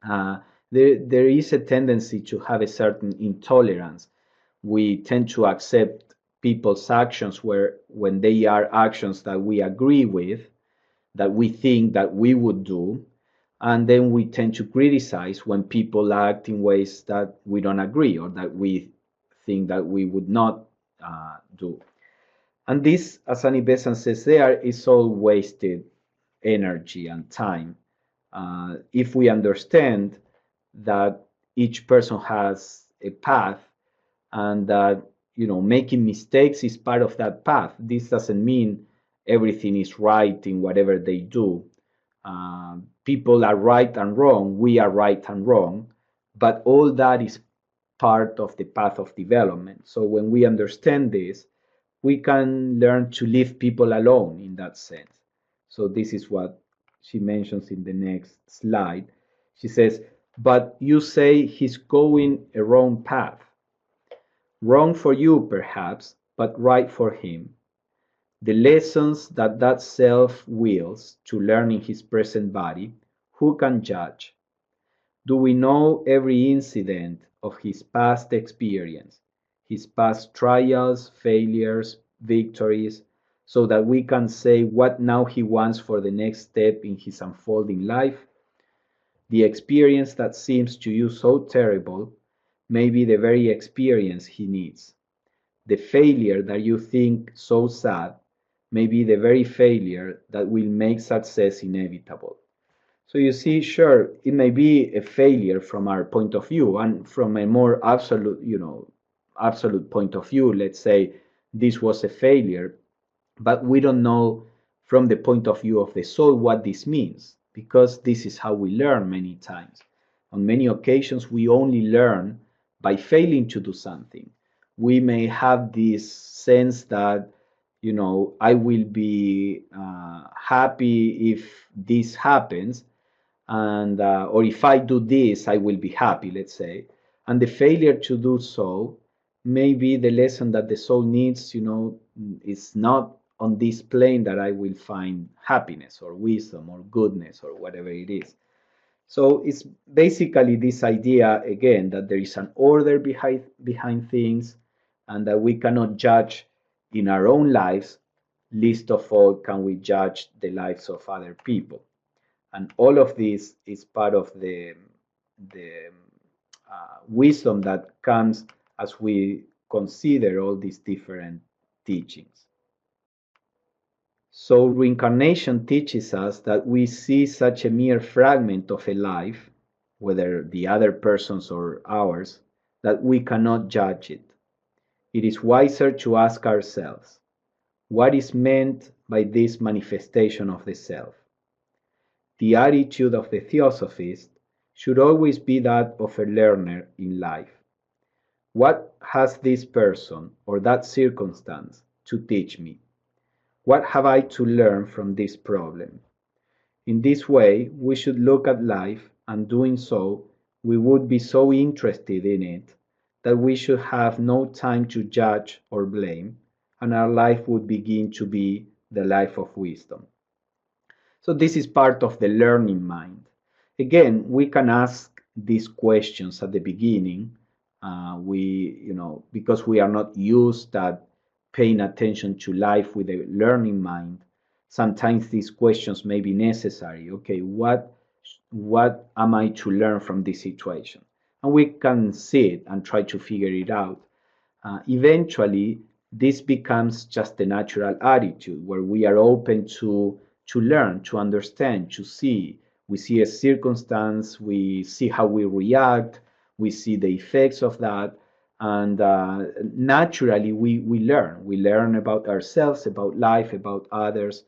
uh, there is a tendency to have a certain intolerance. We tend to accept people's actions where when they are actions that we agree with, that we think that we would do, and then we tend to criticize when people act in ways that we don't agree or that we think that we would not do. And this, as Annie Besant says there, is all wasted energy and time. If we understand that each person has a path and that making mistakes is part of that path, this doesn't mean everything is right in whatever they do. People are right and wrong, we are right and wrong, but all that is part of the path of development. So when we understand this, we can learn to leave people alone in that sense. So this is what she mentions in the next slide. She says, but you say he's going a wrong path. Wrong for you, perhaps, but right for him. The lessons that that self wills to learn in his present body, who can judge? Do we know every incident of his past experience, his past trials, failures, victories, so that we can say what now he wants for the next step in his unfolding life? The experience that seems to you so terrible may be the very experience he needs. The failure that you think so sad may be the very failure that will make success inevitable. So you see, sure, it may be a failure from our point of view, and from a more absolute, absolute point of view, let's say this was a failure, but we don't know from the point of view of the soul what this means, because this is how we learn many times. On many occasions, we only learn by failing to do something. We may have this sense that, I will be happy if this happens, and or if I do this, I will be happy, let's say. And the failure to do so may be the lesson that the soul needs, is not on this plane that I will find happiness or wisdom or goodness or whatever it is. So it's basically this idea again that there is an order behind things, and that we cannot judge in our own lives. Least of all can we judge the lives of other people. And all of this is part of the wisdom that comes as we consider all these different teachings. So reincarnation teaches us that we see such a mere fragment of a life, whether the other person's or ours, that we cannot judge it. It is wiser to ask ourselves, what is meant by this manifestation of the self? The attitude of the Theosophist should always be that of a learner in life. What has this person or that circumstance to teach me? What have I to learn from this problem? In this way, we should look at life, and doing so, we would be so interested in it that we should have no time to judge or blame, and our life would begin to be the life of wisdom. So this is part of the learning mind. Again, we can ask these questions at the beginning. Because we are not used at paying attention to life with a learning mind. Sometimes these questions may be necessary. Okay, what am I to learn from this situation? And we can sit and try to figure it out. Eventually, this becomes just a natural attitude where we are open to learn, to understand, to see. We see a circumstance, we see how we react, we see the effects of that, and naturally we learn. We learn about ourselves, about life, about others,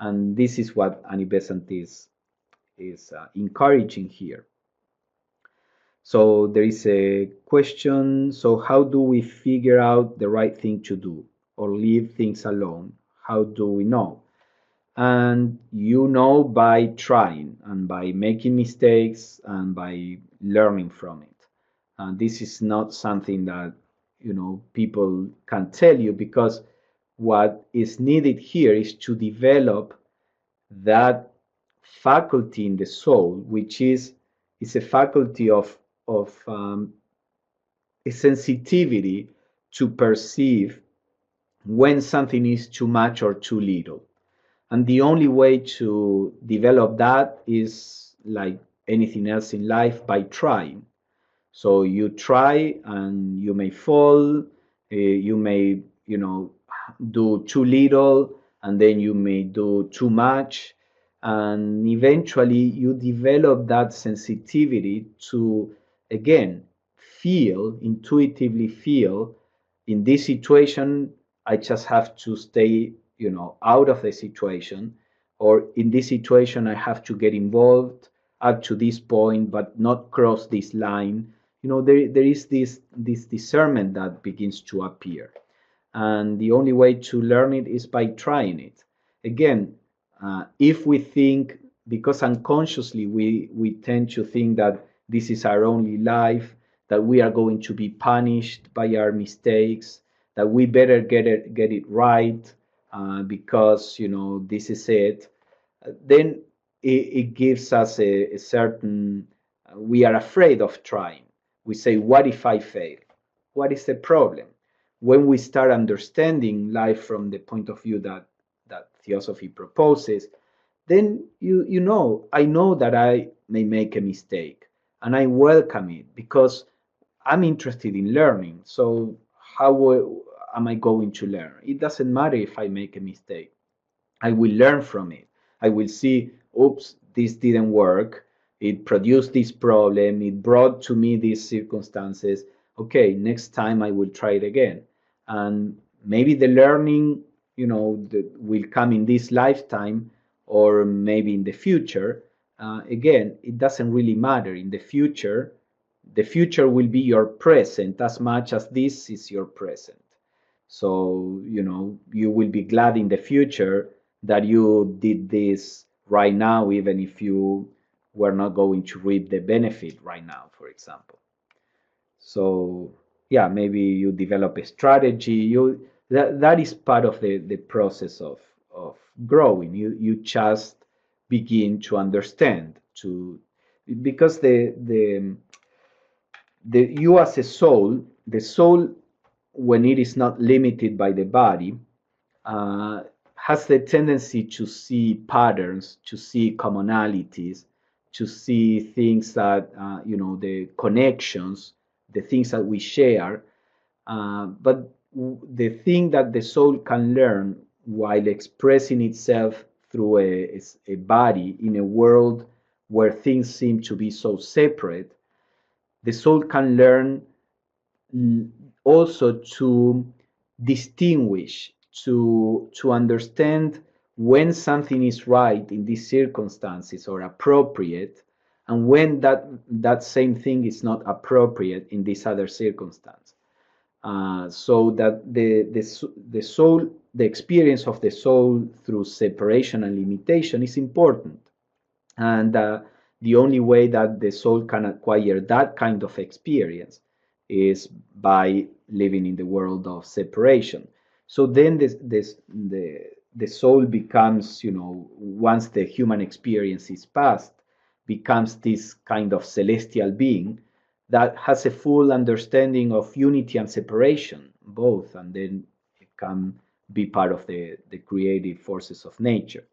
and this is what Annie Besant is encouraging here. So there is a question. So how do we figure out the right thing to do or leave things alone? How do we know? And you know by trying and by making mistakes and by learning from it. And this is not something that people can tell you, because what is needed here is to develop that faculty in the soul, which is a faculty of a sensitivity to perceive when something is too much or too little. And the only way to develop that is, like anything else in life, by trying. So you try and you may fall, you may, do too little, and then you may do too much. And eventually you develop that sensitivity to, again, feel, intuitively feel, in this situation, I just have to stay, out of the situation, or in this situation, I have to get involved up to this point, but not cross this line. There is this discernment that begins to appear, and the only way to learn it is by trying it. Again, if we think, because unconsciously we tend to think that this is our only life, that we are going to be punished by our mistakes, that we better get it right, because this is it, then it gives us a certain, we are afraid of trying. We say, what if I fail? What is the problem? When we start understanding life from the point of view that Theosophy proposes, then I know that I may make a mistake, and I welcome it, because I'm interested in learning. So am I going to learn? It doesn't matter if I make a mistake. I will learn from it. I will see, oops, this didn't work. It produced this problem. It brought to me these circumstances. Okay, next time I will try it again. And maybe the learning, will come in this lifetime, or maybe in the future. Again, it doesn't really matter. In the future will be your present as much as this is your present. So, you will be glad in the future that you did this right now, even if you were not going to reap the benefit right now, for example. So, yeah, maybe you develop a strategy. That is part of the process of growing. You just begin to understand, because the you as a soul, the soul, when it is not limited by the body, uh, has the tendency to see patterns, to see commonalities, to see things that, the connections, the things that we share. But the thing that the soul can learn while expressing itself through a body in a world where things seem to be so separate, the soul can learn also to distinguish, to understand when something is right in these circumstances or appropriate, and when that same thing is not appropriate in this other circumstance. So that the soul, the experience of the soul through separation and limitation is important. And the only way that the soul can acquire that kind of experience is by living in the world of separation. So then the soul becomes, once the human experience is past, becomes this kind of celestial being that has a full understanding of unity and separation, both, and then it can be part of the creative forces of nature.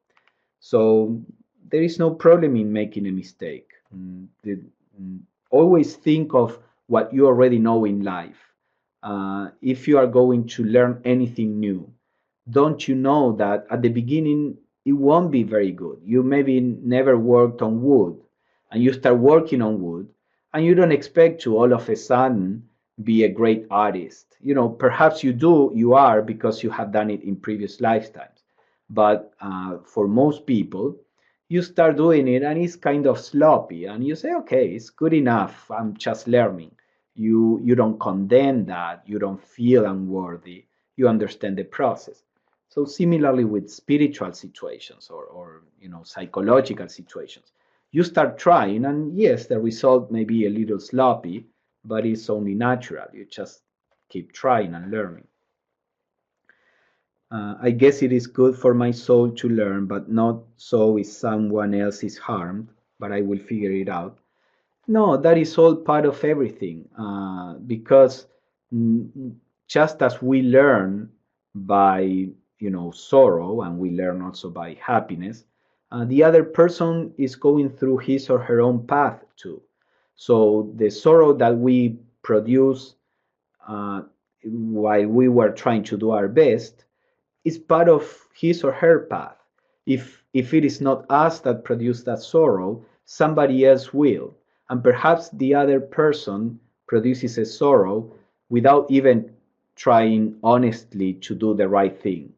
So there is no problem in making a mistake. Always think of what you already know in life. If you are going to learn anything new, don't you know that at the beginning it won't be very good? You maybe never worked on wood, and you start working on wood, and you don't expect to all of a sudden be a great artist. Perhaps you are, because you have done it in previous lifetimes. But for most people, you start doing it and it's kind of sloppy, and you say, okay, it's good enough. I'm just learning. You don't condemn that. You don't feel unworthy. You understand the process. So similarly with spiritual situations or psychological situations, you start trying, and yes, the result may be a little sloppy, but it's only natural. You just keep trying and learning. I guess it is good for my soul to learn, but not so if someone else is harmed, but I will figure it out. No, that is all part of everything, because mm, just as we learn by, sorrow, and we learn also by happiness, the other person is going through his or her own path too. So the sorrow that we produce uh, while we were trying to do our best is part of his or her path. If it is not us that produce that sorrow, somebody else will. And perhaps the other person produces a sorrow without even trying honestly to do the right thing.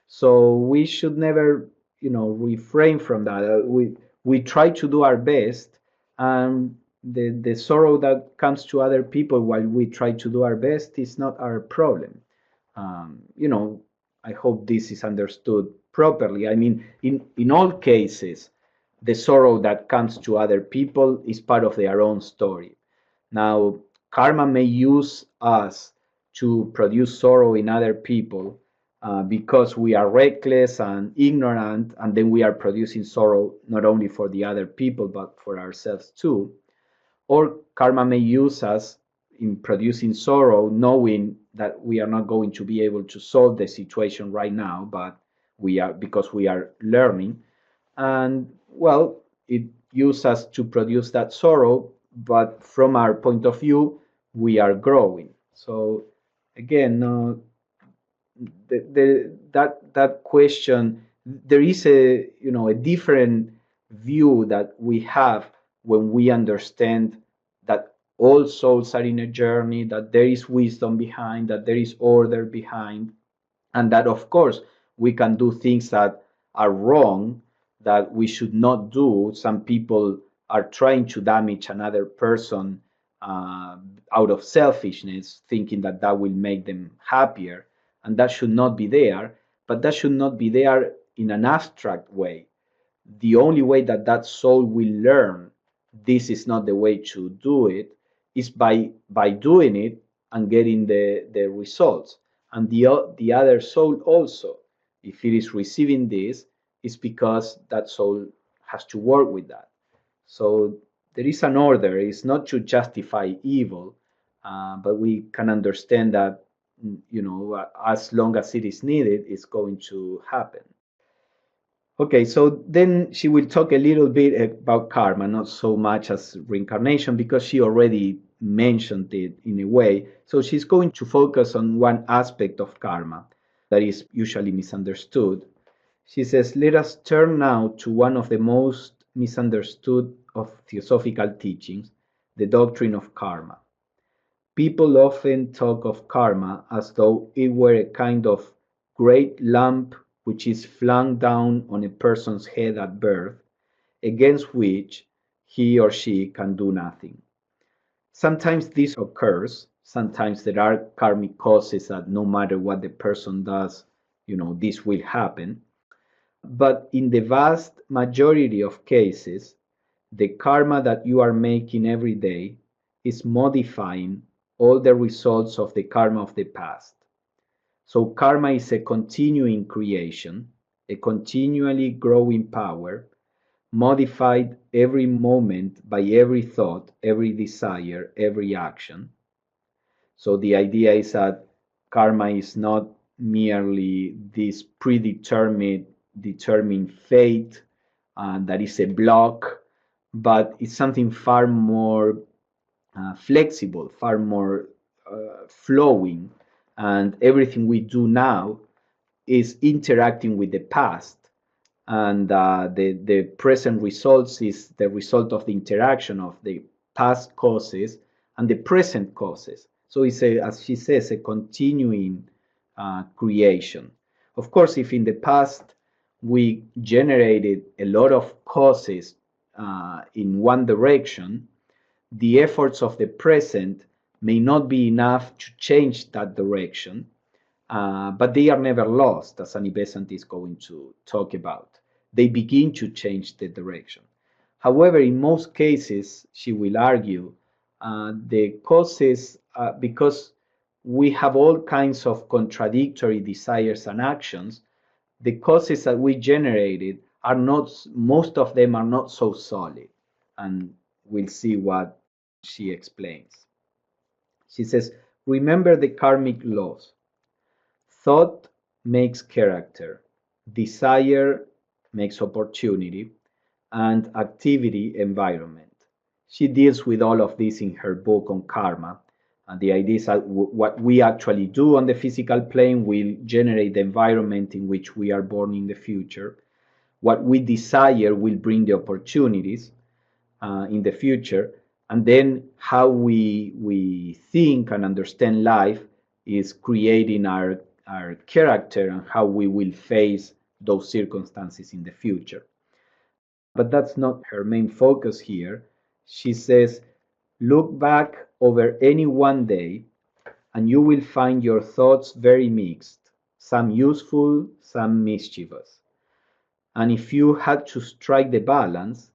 So we should never, refrain from that. We try to do our best, and the sorrow that comes to other people while we try to do our best is not our problem. um, you know, I hope this is understood properly. I mean, in all cases, the sorrow that comes to other people is part of their own story. Now, karma may use us to produce sorrow in other people because we are reckless and ignorant, and then we are producing sorrow not only for the other people but for ourselves too. Or karma may use us in producing sorrow, knowing that we are not going to be able to solve the situation right now, but we are because we are learning. And well, it uses us to produce that sorrow, but from our point of view, we are growing. So again, that question, there is a different view that we have when we understand that all souls are in a journey, that there is wisdom behind, that there is order behind, and that of course we can do things that are wrong, that we should not do. Some people are trying to damage another person uh, out of selfishness, thinking that that will make them happier, and that should not be there. But that should not be there in an abstract way. The only way that that soul will learn this is not the way to do it is by doing it and getting the results. And the other soul also, if it is receiving this, is because that soul has to work with that. So there is an order. It's not to justify evil, but we can understand that, as long as it is needed, it's going to happen. Okay, so then she will talk a little bit about karma, not so much as reincarnation, because she already mentioned it in a way. So she's going to focus on one aspect of karma that is usually misunderstood. She says, let us turn now to one of the most misunderstood of theosophical teachings, the doctrine of karma. People often talk of karma as though it were a kind of great lump which is flung down on a person's head at birth, against which he or she can do nothing. Sometimes this occurs. Sometimes there are karmic causes that no matter what the person does, this will happen. But in the vast majority of cases, the karma that you are making every day is modifying all the results of the karma of the past. So karma is a continuing creation, a continually growing power, modified every moment by every thought, every desire, every action. So the idea is that karma is not merely this predetermined determined fate that is a block, but it's something far more flexible, far more flowing, and everything we do now is interacting with the past, and the present results is the result of the interaction of the past causes and the present causes. So it's as she says, a continuing creation. Of course, if in the past we generated a lot of causes in one direction, the efforts of the present may not be enough to change that direction, but they are never lost, as Annie Besant is going to talk about. They begin to change the direction. However, in most cases, she will argue, the causes, because we have all kinds of contradictory desires and actions, the causes that we generated are not, most of them are not so solid. And we'll see what she explains. She says, remember the karmic laws. Thought makes character, desire makes opportunity, and activity environment. She deals with all of this in her book on karma. And the idea is that what we actually do on the physical plane will generate the environment in which we are born in the future. What we desire will bring the opportunities in the future. And then how we think and understand life is creating our character and how we will face those circumstances in the future. But that's not her main focus here. She says, look back over any one day and you will find your thoughts very mixed, some useful, some mischievous. And if you had to strike the balance,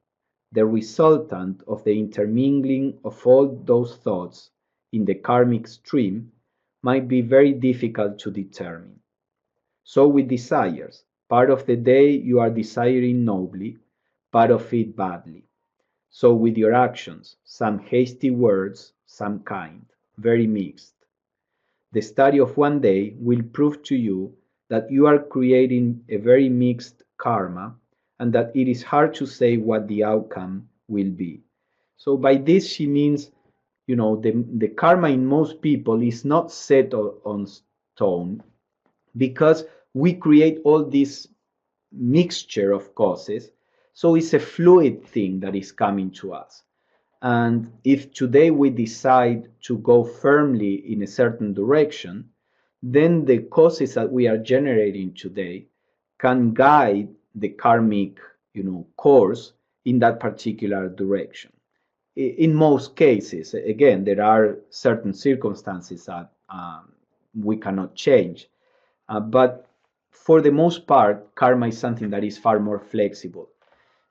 the resultant of the intermingling of all those thoughts in the karmic stream might be very difficult to determine. So with desires, part of the day you are desiring nobly, part of it badly. So with your actions, some hasty words, some kind, very mixed. The study of one day will prove to you that you are creating a very mixed karma and that it is hard to say what the outcome will be. So by this she means, the karma in most people is not set on stone because we create all this mixture of causes. So it's a fluid thing that is coming to us. And if today we decide to go firmly in a certain direction, then the causes that we are generating today can guide the karmic, course in that particular direction. In most cases, again, there are certain circumstances that we cannot change. But for the most part, karma is something that is far more flexible.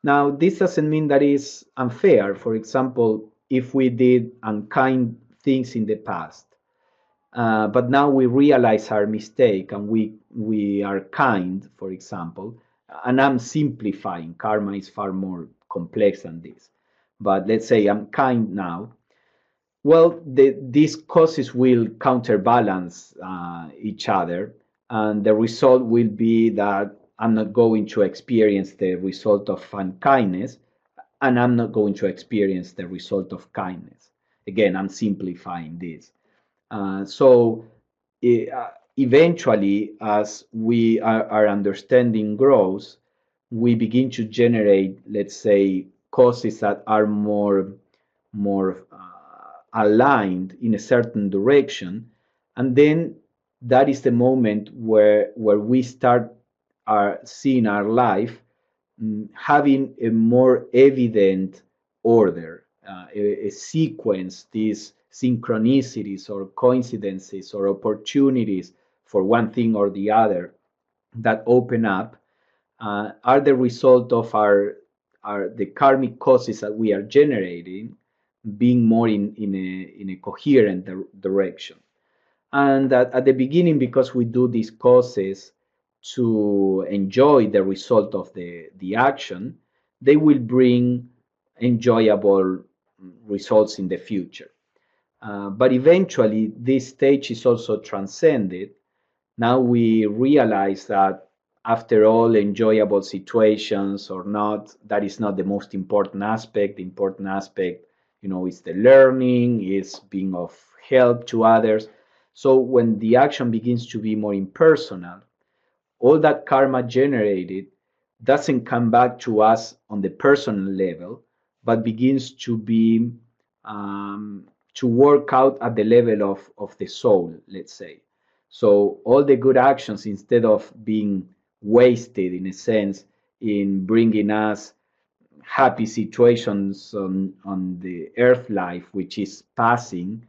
Now, this doesn't mean that it's unfair. For example, if we did unkind things in the past, but now we realize our mistake and we are kind, for example, and I'm simplifying, karma is far more complex than this. But let's say I'm kind now. Well, these causes will counterbalance each other, and the result will be that I'm not going to experience the result of unkindness, and I'm not going to experience the result of kindness. Again, I'm simplifying this. So eventually, as our understanding grows, we begin to generate, let's say, causes that are more aligned in a certain direction, and then that is the moment where we start seeing our life having a more evident order, a sequence, these synchronicities or coincidences or opportunities for one thing or the other that open up are the result of the karmic causes that we are generating being more in a coherent direction. And at the beginning, because we do these causes to enjoy the result of the action, they will bring enjoyable results in the future. But eventually, this stage is also transcended. Now we realize that after all, enjoyable situations or not, that is not the most important aspect. The important aspect, is the learning, is being of help to others. So when the action begins to be more impersonal, all that karma generated doesn't come back to us on the personal level, but begins to be to work out at the level of the soul, let's say. So all the good actions, instead of being wasted in a sense in bringing us happy situations on the earth life, which is passing,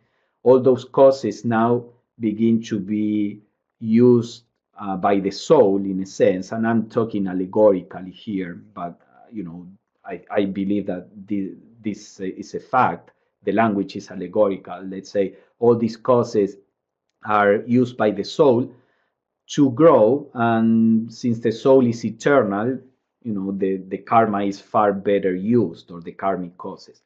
all those causes now begin to be used by the soul in a sense, and I'm talking allegorically here, but I believe that this is a fact. The language is allegorical. Let's say all these causes are used by the soul to grow, and since the soul is eternal, the karma is far better used, or the karmic causes.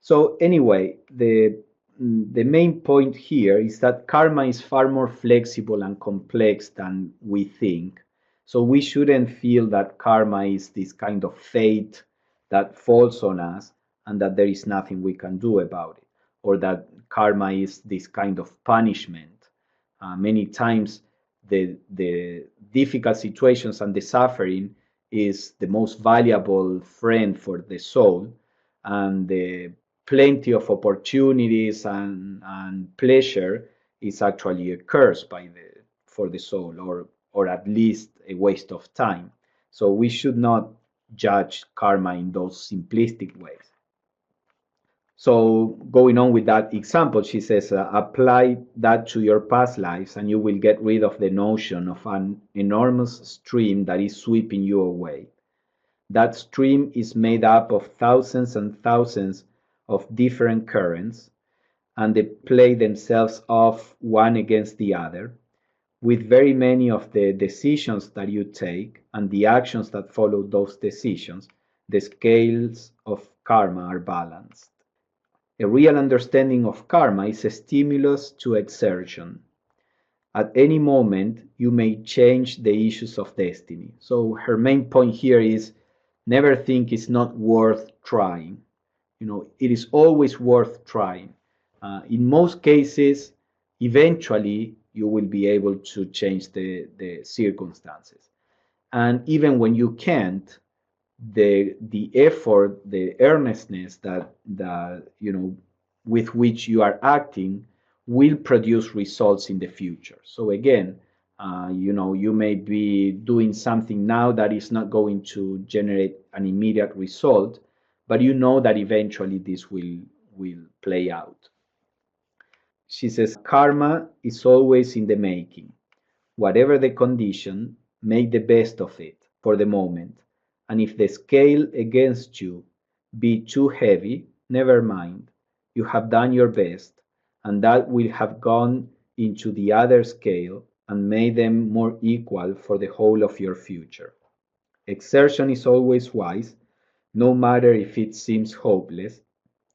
So anyway, the main point here is that karma is far more flexible and complex than we think. So we shouldn't feel that karma is this kind of fate that falls on us and that there is nothing we can do about it, or that karma is this kind of punishment. Many times the difficult situations and the suffering is the most valuable friend for the soul, and the plenty of opportunities and pleasure is actually a curse for the soul, or at least a waste of time. So we should not judge karma in those simplistic ways. So going on with that example, she says, apply that to your past lives and you will get rid of the notion of an enormous stream that is sweeping you away. That stream is made up of thousands and thousands of different currents, and they play themselves off one against the other. With very many of the decisions that you take and the actions that follow those decisions, the scales of karma are balanced. A real understanding of karma is a stimulus to exertion. At any moment, you may change the issues of destiny. So her main point here is never think it's not worth trying. It is always worth trying. In most cases, eventually, you will be able to change the circumstances. And even when you can't, the effort, the earnestness that with which you are acting will produce results in the future. So again, you may be doing something now that is not going to generate an immediate result, but you know that eventually this will play out. She says karma is always in the making. Whatever the condition, make the best of it for the moment. And if the scale against you be too heavy, never mind. You have done your best, and that will have gone into the other scale and made them more equal for the whole of your future. Exertion is always wise, no matter if it seems hopeless.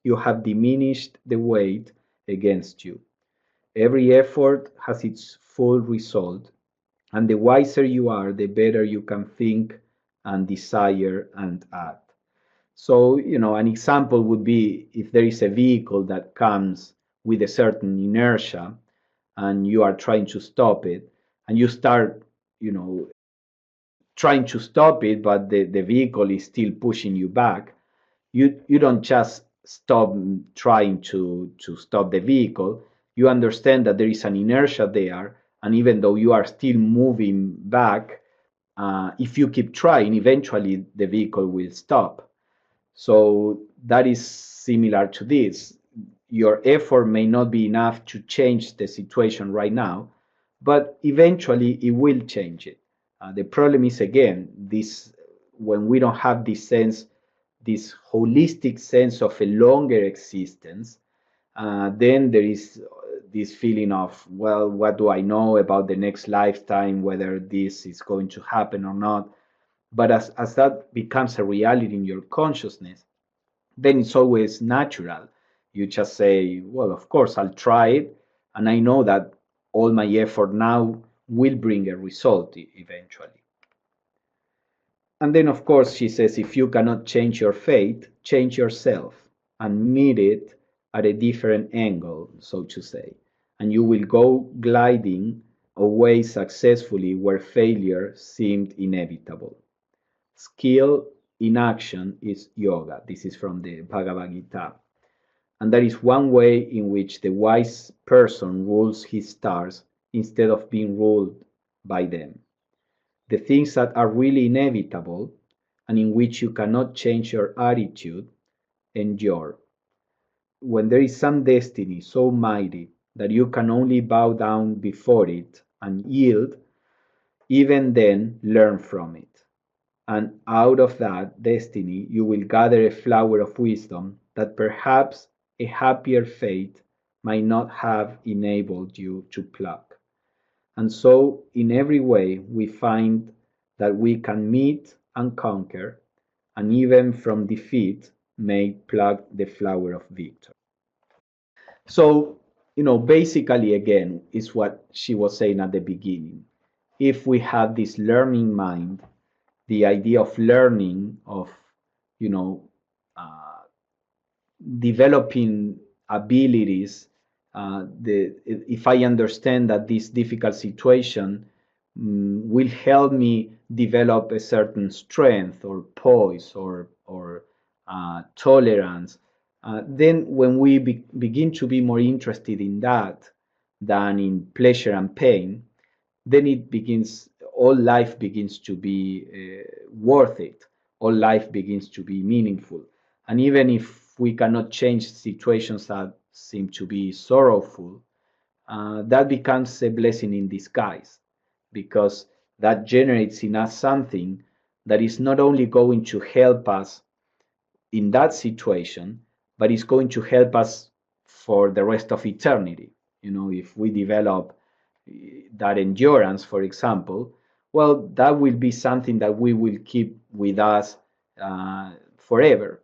You have diminished the weight against you. Every effort has its full result, and the wiser you are, the better you can think and desire and act. So, an example would be if there is a vehicle that comes with a certain inertia and you are trying to stop it, and you start, trying to stop it, but the vehicle is still pushing you back. You don't just stop trying to stop the vehicle. You understand that there is an inertia there, and even though you are still moving back, if you keep trying, eventually the vehicle will stop. So that is similar to this. Your effort may not be enough to change the situation right now, but eventually it will change it. The problem is, again, this when we don't have this sense, this holistic sense of a longer existence, then there is this feeling of, well, what do I know about the next lifetime, whether this is going to happen or not? But as that becomes a reality in your consciousness, then it's always natural. You just say, well, of course, I'll try it. And I know that all my effort now will bring a result eventually. And then, of course, she says, if you cannot change your fate, change yourself and meet it at a different angle, so to say. And you will go gliding away successfully where failure seemed inevitable. Skill in action is yoga. This is from the Bhagavad Gita. And that is one way in which the wise person rules his stars instead of being ruled by them. The things that are really inevitable and in which you cannot change your attitude, endure. When there is some destiny so mighty that you can only bow down before it and yield, even then learn from it. And out of that destiny, you will gather a flower of wisdom that perhaps a happier fate might not have enabled you to pluck. And so, in every way, we find that we can meet and conquer, and even from defeat, may pluck the flower of victory. So, basically, again, is what she was saying at the beginning. If we have this learning mind, the idea of learning, of, you know, uh, developing abilities, if I understand that this difficult situation will help me develop a certain strength or poise or tolerance, then when we begin to be more interested in that than in pleasure and pain, then it begins, all life begins to be worth it. All life begins to be meaningful. And even if we cannot change situations that seem to be sorrowful, that becomes a blessing in disguise, because that generates in us something that is not only going to help us in that situation, but it's going to help us for the rest of eternity. If we develop that endurance, for example, well, that will be something that we will keep with us forever,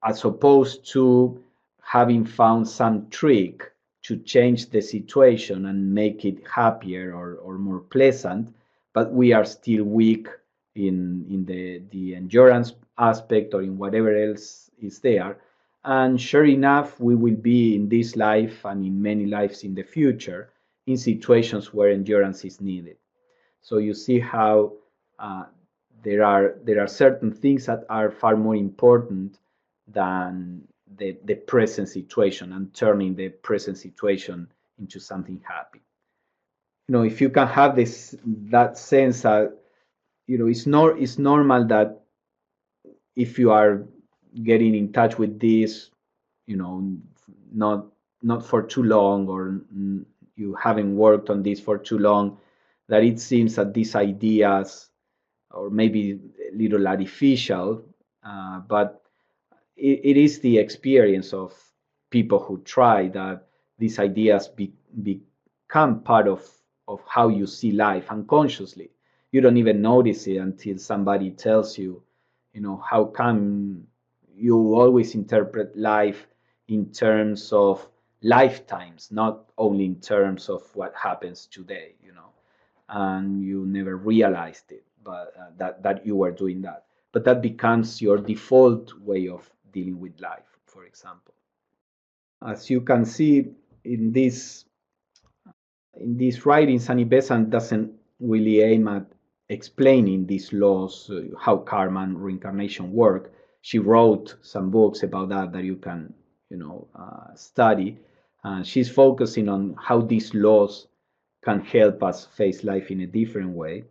as opposed to having found some trick to change the situation and make it happier or more pleasant, but we are still weak in the endurance aspect or in whatever else is there. And sure enough, we will be in this life and in many lives in the future in situations where endurance is needed. So you see how uh, there are certain things that are far more important than the present situation and turning the present situation into something happy. If you can have that sense that it's normal that if you are getting in touch with this, you know, not not for too long, or you haven't worked on this for too long, that it seems that these ideas, or maybe a little artificial, but it is the experience of people who try that these ideas become part of how you see life unconsciously. You don't even notice it until somebody tells you, how come you always interpret life in terms of lifetimes, not only in terms of what happens today, and you never realized it, but that you were doing that. But that becomes your default way of dealing with life, for example. As you can see in these writings, Annie Besant doesn't really aim at explaining these laws, how karma and reincarnation work. She wrote some books about that you can, study. She's focusing on how these laws can help us face life in a different way.